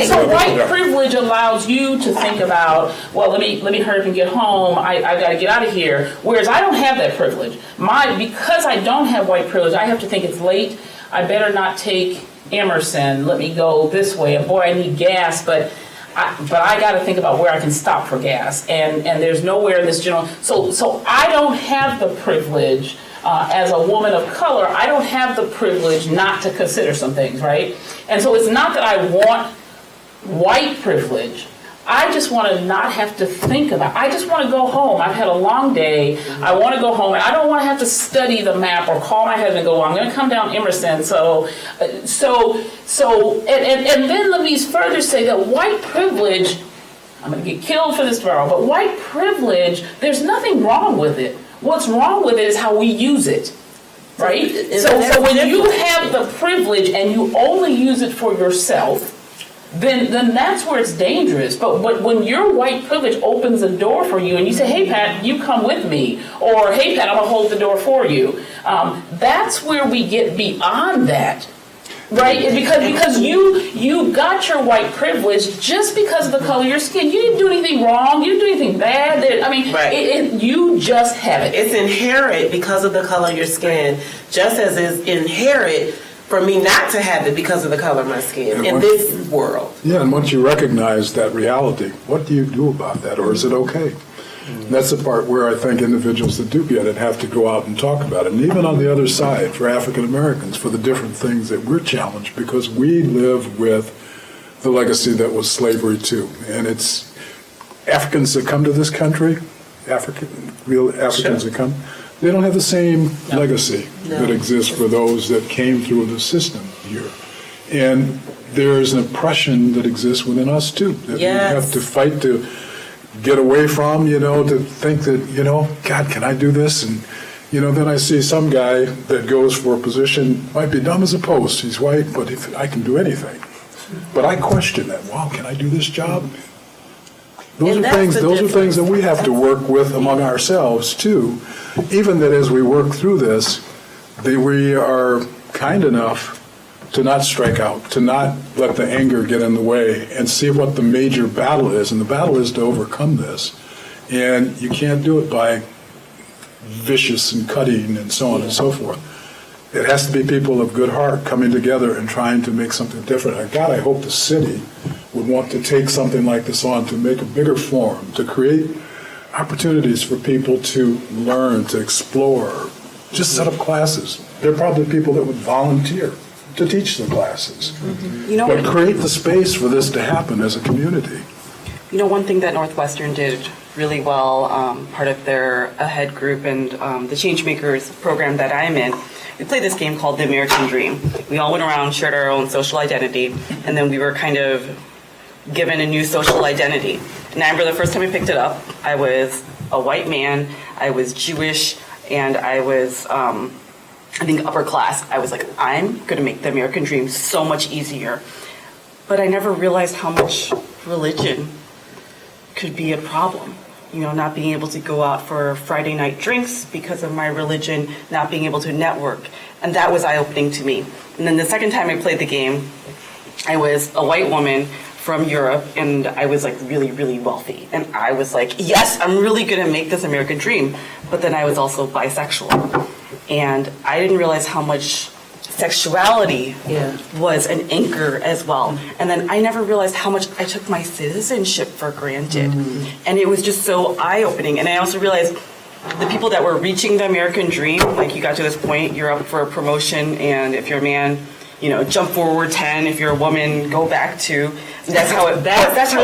So white privilege allows you to think about, well, let me hurry up and get home. I got to get out of here. Whereas I don't have that privilege. Because I don't have white privilege, I have to think it's late. I better not take Emerson. Let me go this way. And boy, I need gas, but I got to think about where I can stop for gas. And there's nowhere in this general. So I don't have the privilege as a woman of color. I don't have the privilege not to consider some things, right? And so it's not that I want white privilege. I just want to not have to think about it. I just want to go home. I've had a long day. I want to go home. And I don't want to have to study the map or call my husband and go, well, I'm going to come down Emerson. And then let me further say that white privilege, I'm going to get killed for this tomorrow, but white privilege, there's nothing wrong with it. What's wrong with it is how we use it. Right? So when you have the privilege and you only use it for yourself, then that's where it's dangerous. But when your white privilege opens a door for you and you say, hey, Pat, you come with me, or hey, Pat, I'm going to hold the door for you, that's where we get beyond that. Right? Because you got your white privilege just because of the color of your skin. You didn't do anything wrong. You didn't do anything bad. You just have it. It's inherent because of the color of your skin, just as it's inherent for me not to have it because of the color of my skin in this world. Yeah, and once you recognize that reality, what do you do about that, or is it okay? That's the part where I think individuals that do get it have to go out and talk about it. And even on the other side, for African Americans, for the different things that we're challenged, because we live with the legacy that was slavery too. And it's Africans that come to this country, real Africans that come, they don't have the same legacy that exists for those that came through the system here. And there's an oppression that exists within us too, that we have to fight to get away from, to think that, God, can I do this? And, then I see some guy that goes for a position, might be dumb as a post, he's white, but if I can do anything. But I question that, wow, can I do this job? Those are things that we have to work with among ourselves too. Even that as we work through this, we are kind enough to not strike out, to not let the anger get in the way, and see what the major battle is. And the battle is to overcome this. And you can't do it by vicious and cutting and so on and so forth. It has to be people of good heart coming together and trying to make something different. And God, I hope the city would want to take something like this on to make a bigger forum, to create opportunities for people to learn, to explore, just set up classes. There are probably people that would volunteer to teach the classes. Mm-hmm. But create the space for this to happen as a community. One thing that Northwestern did really well, part of their AHEAD group and the Changemakers program that I'm in, we played this game called The American Dream. We all went around, shared our own social identity, and then we were kind of given a new social identity. And I remember the first time I picked it up, I was a white man, I was Jewish, and I was, I think, upper class. I was like, I'm going to make the American dream so much easier. But I never realized how much religion could be a problem. not being able to go out for Friday night drinks because of my religion, not being able to network. And that was eye-opening to me. And then the second time I played the game, I was a white woman from Europe, and I was like really, really wealthy. And I was like, yes, I'm really gonna make this American dream. But then I was also bisexual. And I didn't realize how much sexuality was an anchor as well. And then I never realized how much I took my citizenship for granted. And it was just so eye-opening. And I also realized the people that were reaching the American dream, like you got to this point, you're up for a promotion, and if you're a man, jump forward 10. If you're a woman, go back 2. That's how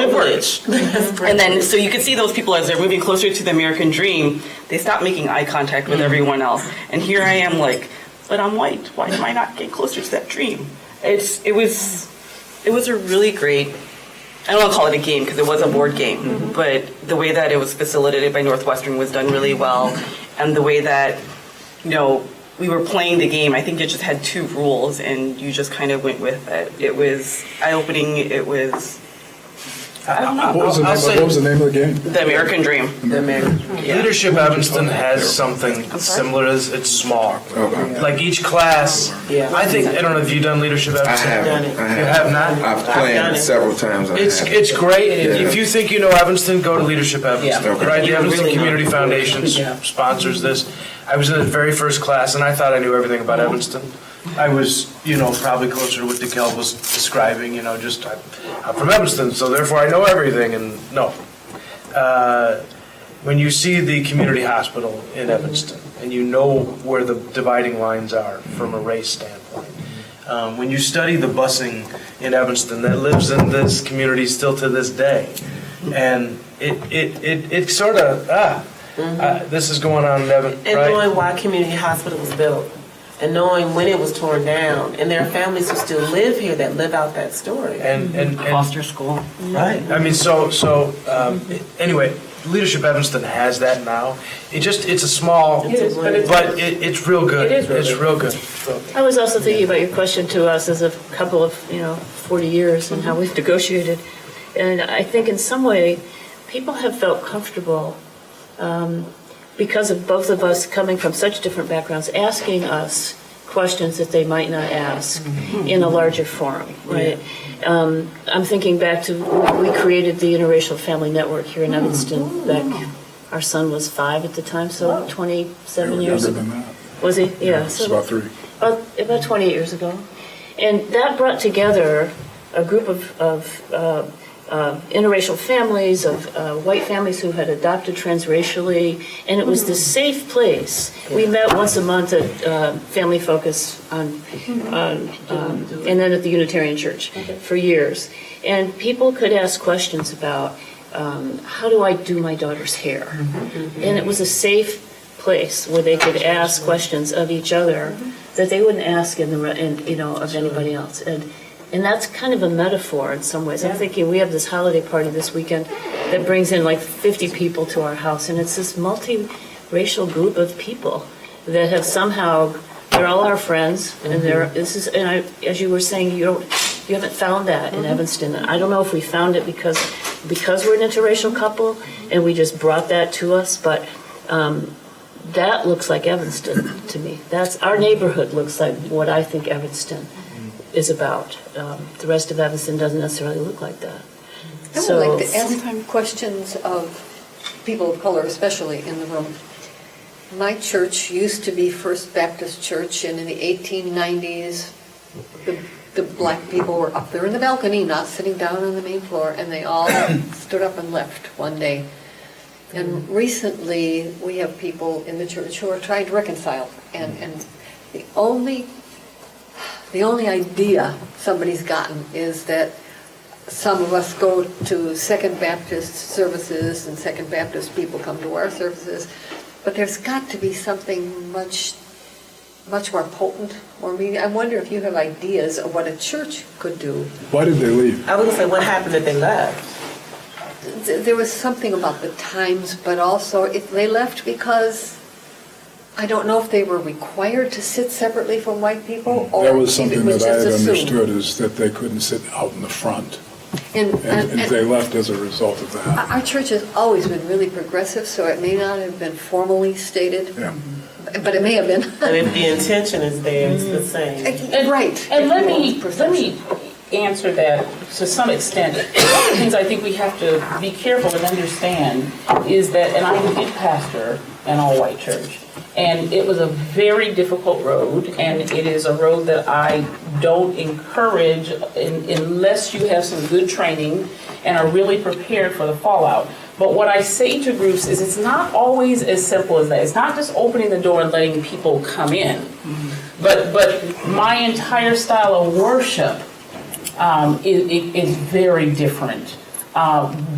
it works. And then, so you can see those people as they're moving closer to the American dream, they stop making eye contact with everyone else. And here I am like, but I'm white. Why am I not getting closer to that dream? It was a really great, I don't want to call it a game because it was a board game, but the way that it was facilitated by Northwestern was done really well. And the way that, we were playing the game, I think it just had 2 rules and you just kind of went with it. It was eye-opening. It was, I don't know. What was the name of the game? The American Dream. Leadership Evanston has something similar. It's small. Like each class, I think, I don't know if you've done Leadership I Evanston. haven't. You have not? I've planned several times. It's great. If you think you know Evanston, go to Leadership Evanston. Okay. Right? The Evanston Community Foundation sponsors this. I was in the very first class, and I thought I knew everything about Evanston. I was, probably closer to what DeKelv was describing, just I'm from Evanston, so therefore I know everything, and no. When you see the community hospital in Evanston, and you know where the dividing lines are from a race standpoint, when you study the busing in Evanston that lives in this community still to this day, and it sort of, this is going on in Evanston, And right? knowing why community hospital was built, and knowing when it was torn down, and there are families who still live here that live out that story. And Foster school. right. I mean, anyway, Leadership Evanston has that now. It's a small, but it's real good. It is real It's good. real good. I was also thinking about your question to us as a couple of, 40 years and how we've negotiated. And I think in some way, people have felt comfortable because of both of us coming from such different backgrounds, asking us questions that they might not ask in a larger forum, right? I'm thinking back to when we created the Interracial Family Network here in Evanston back, our son was 5 at the time, so 27 years Younger ago. than that. Was he? Yeah. It's about 3. About 28 years ago. And that brought together a group of interracial families, of white families who had adopted transracially, and it was this safe place. We met once a month at Family Focus and then at the Unitarian Church for years. And people could ask questions about how do I do my daughter's hair? And it was a safe place where they could ask questions of each other that they wouldn't ask of anybody else. And that's kind of a metaphor in some ways. I'm thinking we have this holiday party this weekend that brings in like 50 people to our house, and it's this multiracial group of people that have somehow, they're all our friends, and as you were saying, you haven't found that in Evanston. I don't know if we found it because we're an interracial couple and we just brought that to us, but that looks like Evanston to me. That's our neighborhood looks like what I think Evanston is about. The rest of Evanston doesn't necessarily look like that. I would like to ask questions of people of color, especially in the room. My church used to be First Baptist Church, and in the 1890s, the black people were up there in the balcony, not sitting down on the main floor, and they all stood up and left one day. And recently, we have people in the church who are trying to reconcile, and the only idea somebody's gotten is that some of us go to Second Baptist services and Second Baptist people come to our services, but there's got to be something much more potent. Or maybe I wonder if you have ideas of what a church could do. Why did they leave? I was going to say, what happened that they left? There was something about the times, but also they left because I don't know if they were required to sit separately from white people, or That was something if it was that I just had assumed. understood, is that they couldn't sit out in the front. And And they left as a result of that. our church has always been really progressive, so it may not have been formally stated, Yeah. but it may have been. And if the intention is there, it's the same. Right. And let me answer that to some extent. One of the things I think we have to be careful and understand is that, and I did pastor an all-white church, and it was a very difficult road, and it is a road that I don't encourage unless you have some good training and are really prepared for the fallout. But what I say to groups is it's not always as simple as that. It's not just opening the door and letting people come in. But my entire style of worship is very different.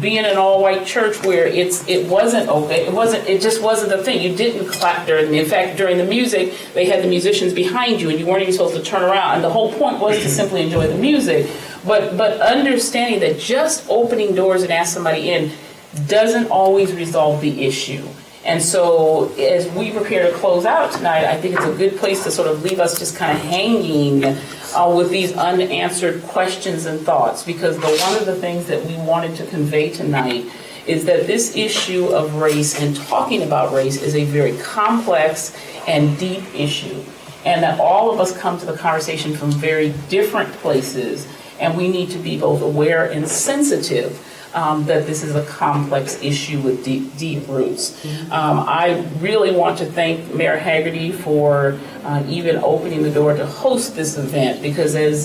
Being an all-white church where it wasn't okay, it just wasn't the thing. You didn't clap during. In fact, during the music, they had the musicians behind you, and you weren't even supposed to turn around. And the whole point was to simply enjoy the music. But understanding that just opening doors and ask somebody in doesn't always resolve the issue. And so as we prepare to close out tonight, I think it's a good place to sort of leave us just kind of hanging with these unanswered questions and thoughts, because one of the things that we wanted to convey tonight is that this issue of race and talking about race is a very complex and deep issue, and that all of us come to the conversation from very different places, and we need to be both aware and sensitive that this is a complex issue with deep roots. I really want to thank Mayor Haggerty for even opening the door to host this event, because as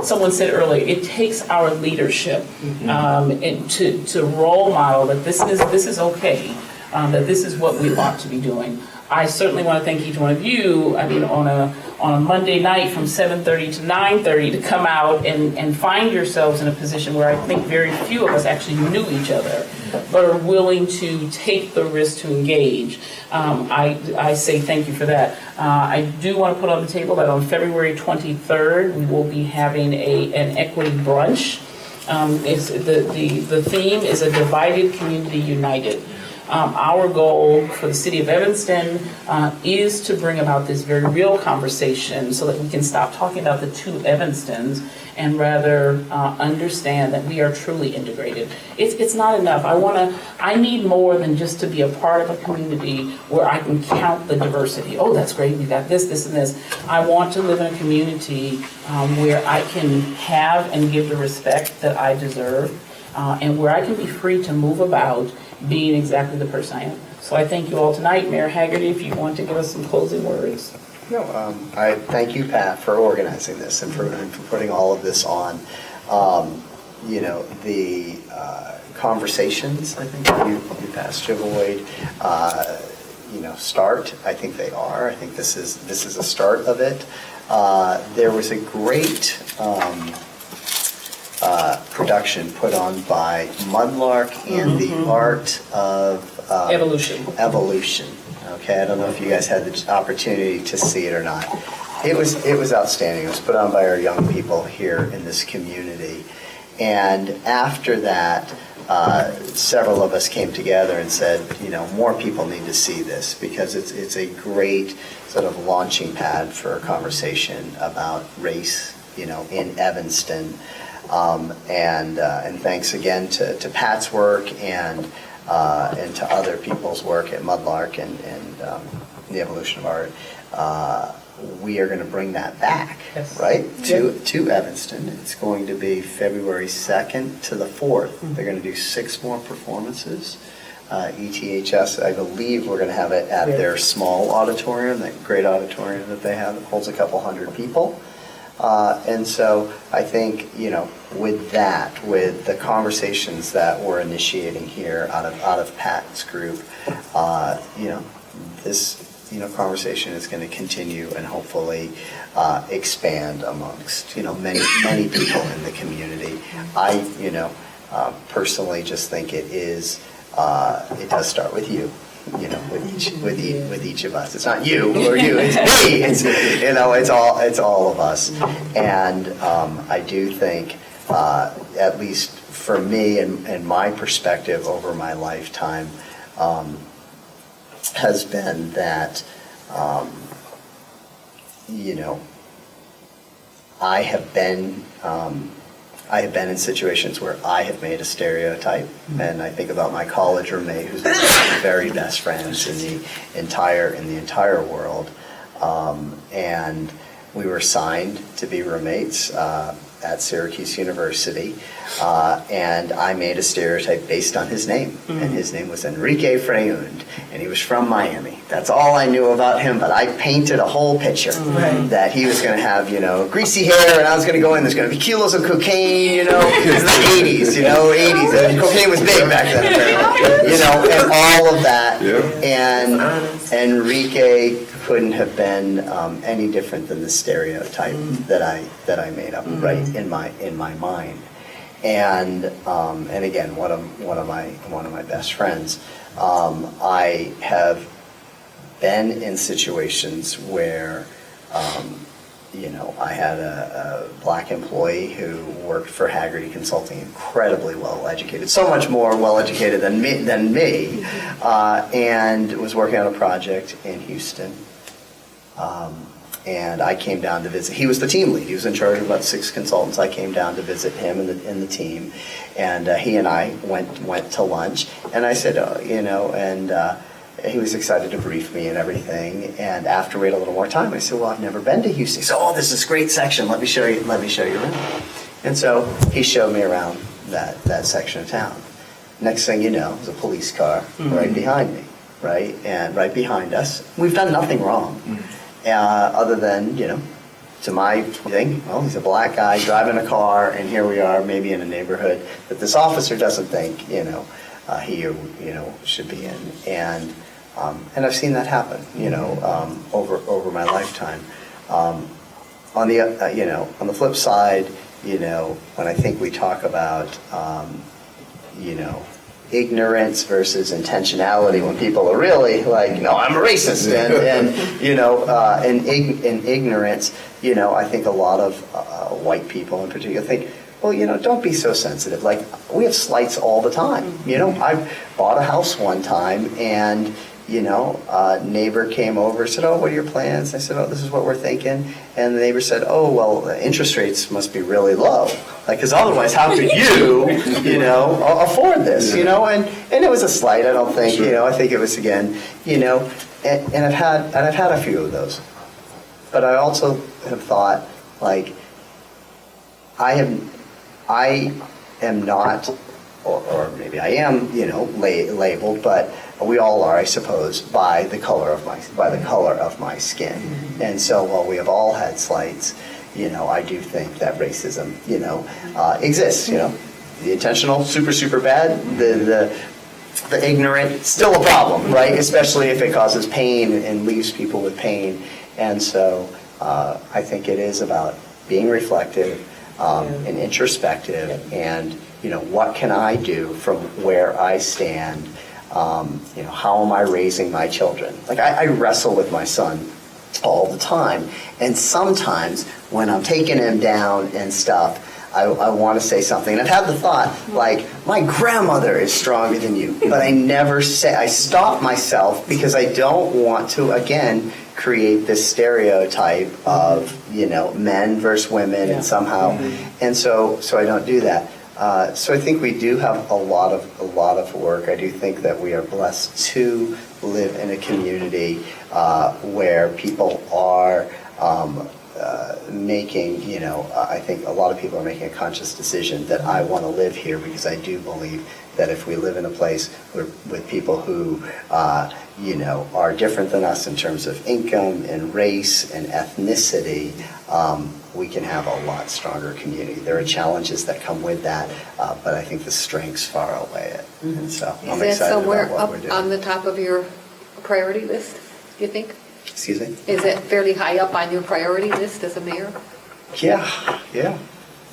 someone said earlier, it takes our leadership and to role model that this is okay, that this is what we ought to be doing. I certainly want to thank each one of you. I mean, on a Monday night from 7:30 to 9:30 to come out and find yourselves in a position where I think very few of us actually knew each other, but are willing to take the risk to engage. I say thank you for that. I do want to put on the table that on February 23rd, we will be having an equity brunch. The theme is a divided community united. Our goal for the city of Evanston is to bring about this very real conversation so that we can stop talking about the two Evanstons and rather understand that we are truly integrated. It's not enough. I need more than just to be a part of a community where I can count the diversity. Oh, that's great. We got this, this, and this. I want to live in a community where I can have and give the respect that I deserve, and where I can be free to move about being exactly the person I am. So I thank you all tonight. Mayor Haggerty, if you want to give us some closing words. No, I thank you, Pat, for organizing this and for putting all of this on. The conversations, I think you Pat Chivoid, start. I think they are. I think this is a start of it. There was a great production put on by Mudlark and the Art of Evolution. Okay, I don't know if you guys had the opportunity to see it or not. It was outstanding. It was put on by our young people here in this community. And after that, several of us came together and said, more people need to see this, because it's a great sort of launching pad for a conversation about race, in Evanston. And thanks again to Pat's work and to other people's work at Mudlark and the Evolution of Art. We are going to bring that back, right, to Evanston. It's going to be February 2nd to the 4th. They're going to do 6 more performances. ETHS, I believe we're going to have it at their small auditorium, that great auditorium that they have that holds a couple hundred people. And so I think, with that, with the conversations that we're initiating here out of Pat's group, this conversation is going to continue and hopefully expand amongst many people in the community. I personally just think it does start with you. With each of us. It's not you or you, it's me. It's all of us. And I do think, at least for me and my perspective over my lifetime, has been that, I have been I have been in situations where I have made a stereotype, and I think about my college roommate, who's one of my very best friends in the entire world, and we were assigned to be roommates at Syracuse University, and I made a stereotype based on his name, and his name was Enrique Freund, and he was from Miami. That's all I knew about him, but I painted a whole picture that he was going to have, greasy hair, and I was going to go in, there's going to be kilos of cocaine, it was the 80s, 80s, and cocaine was big back then, apparently, and all of that, and Enrique couldn't have been any different than the stereotype that I made up right in my mind, and again one of my best friends. I have been in situations where I had a black employee who worked for Haggerty Consulting, incredibly well educated, so much more well educated than me, and was working on a project in Houston. And I came down to visit. He was the team lead. He was in charge of about 6 consultants. I came down to visit him and the team, and he and I went to lunch. And I said, and he was excited to brief me and everything. And after we had a little more time, I said, well, I've never been to Houston. He said, oh, this is a great section. Let me show you around. And so he showed me around that section of town. Next thing you know, there's a police car right behind me, right? And right behind us. We've done nothing wrong. Other than, to my thing, well, he's a black guy driving a car, and here we are, maybe in a neighborhood that this officer doesn't think, he should be in, and I've seen that happen, over my lifetime. On the flip side, when I think we talk about, ignorance versus intentionality, when people are really like, no, I'm a racist, and in ignorance, I think a lot of white people in particular think, well, don't be so sensitive. Like, we have slights all the time. I bought a house one time, and a neighbor came over and said, oh, what are your plans? I said, oh, this is what we're thinking. And the neighbor said, oh, well, the interest rates must be really low. Because otherwise, how could you, afford this, And it was a slight, I don't think, I think it was, again, and I've had a few of those. But I also have thought, like, I am not, or maybe I am, labeled, but we all are, I suppose, by the color of my skin. And so while we have all had slights, I do think that racism, exists. The intentional, super bad. The ignorant, still a problem, right? Especially if it causes pain and leaves people with pain. And so I think it is about being reflective and introspective, and what can I do from where I stand? How am I raising my children? Like, I wrestle with my son all the time, and sometimes when I'm taking him down and stuff, I want to say something. And I've had the thought, like, my grandmother is stronger than you, but I never say. I stop myself because I don't want to, again, create this stereotype of, men versus women, and somehow, and so I don't do that. So I think we do have a lot of work. I do think that we are blessed to live in a community where people are making, I think a lot of people are making a conscious decision that I want to live here, because I do believe that if we live in a place with people who, are different than us in terms of income and race and ethnicity, we can have a lot stronger community. There are challenges that come with that, but I think the strengths far outweigh it. And so I'm excited somewhere about what up we're doing. on the top of your priority list, do you think? Excuse me? Is it fairly high up on your priority list as a mayor? Yeah,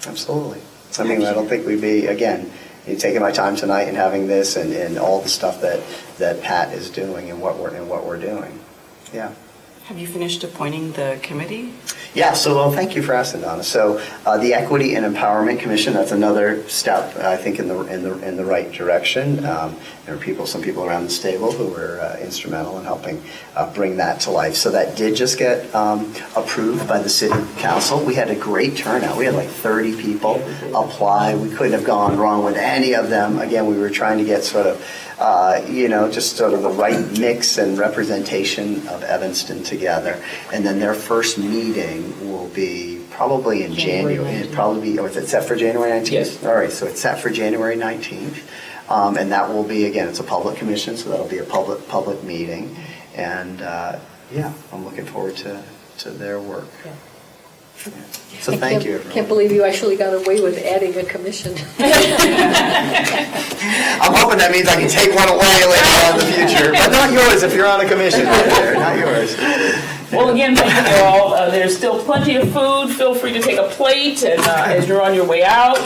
absolutely. I mean, I don't think we'd be, again, taking my time tonight and having this and all the stuff that Pat is doing and what we're doing. Yeah. Have you finished appointing the committee? Yeah, so well, thank you for asking, Donna. So the Equity and Empowerment Commission, that's another step, I think, in the right direction. There are some people around this table who were instrumental in helping bring that to life. So that did just get approved by the City Council. We had a great turnout. We had like 30 people apply. We couldn't have gone wrong with any of them. Again, we were trying to get sort of just sort of the right mix and representation of Evanston together. And then their first meeting will be probably in January. It'd probably be, or is it set for January 19th? Yes. All right, so it's set for January 19th. And that will be, again, it's a public commission, so that'll be a public meeting. And yeah, I'm looking forward to their work. Yeah. So thank you, everyone. Can't believe you actually got away with adding a commission. I'm hoping that means I can take one away later on in the future, but not yours if you're on a commission right there, not yours. Well, again, thank you all. There's still plenty of food. Feel free to take a plate and, as you're on your way out.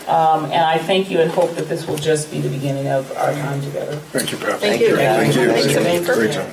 And I thank you and hope that this will just be the beginning of our time together. Thank you, Pat. Thank you. Thank you. Thank you. Thanks, Elaine. Great job.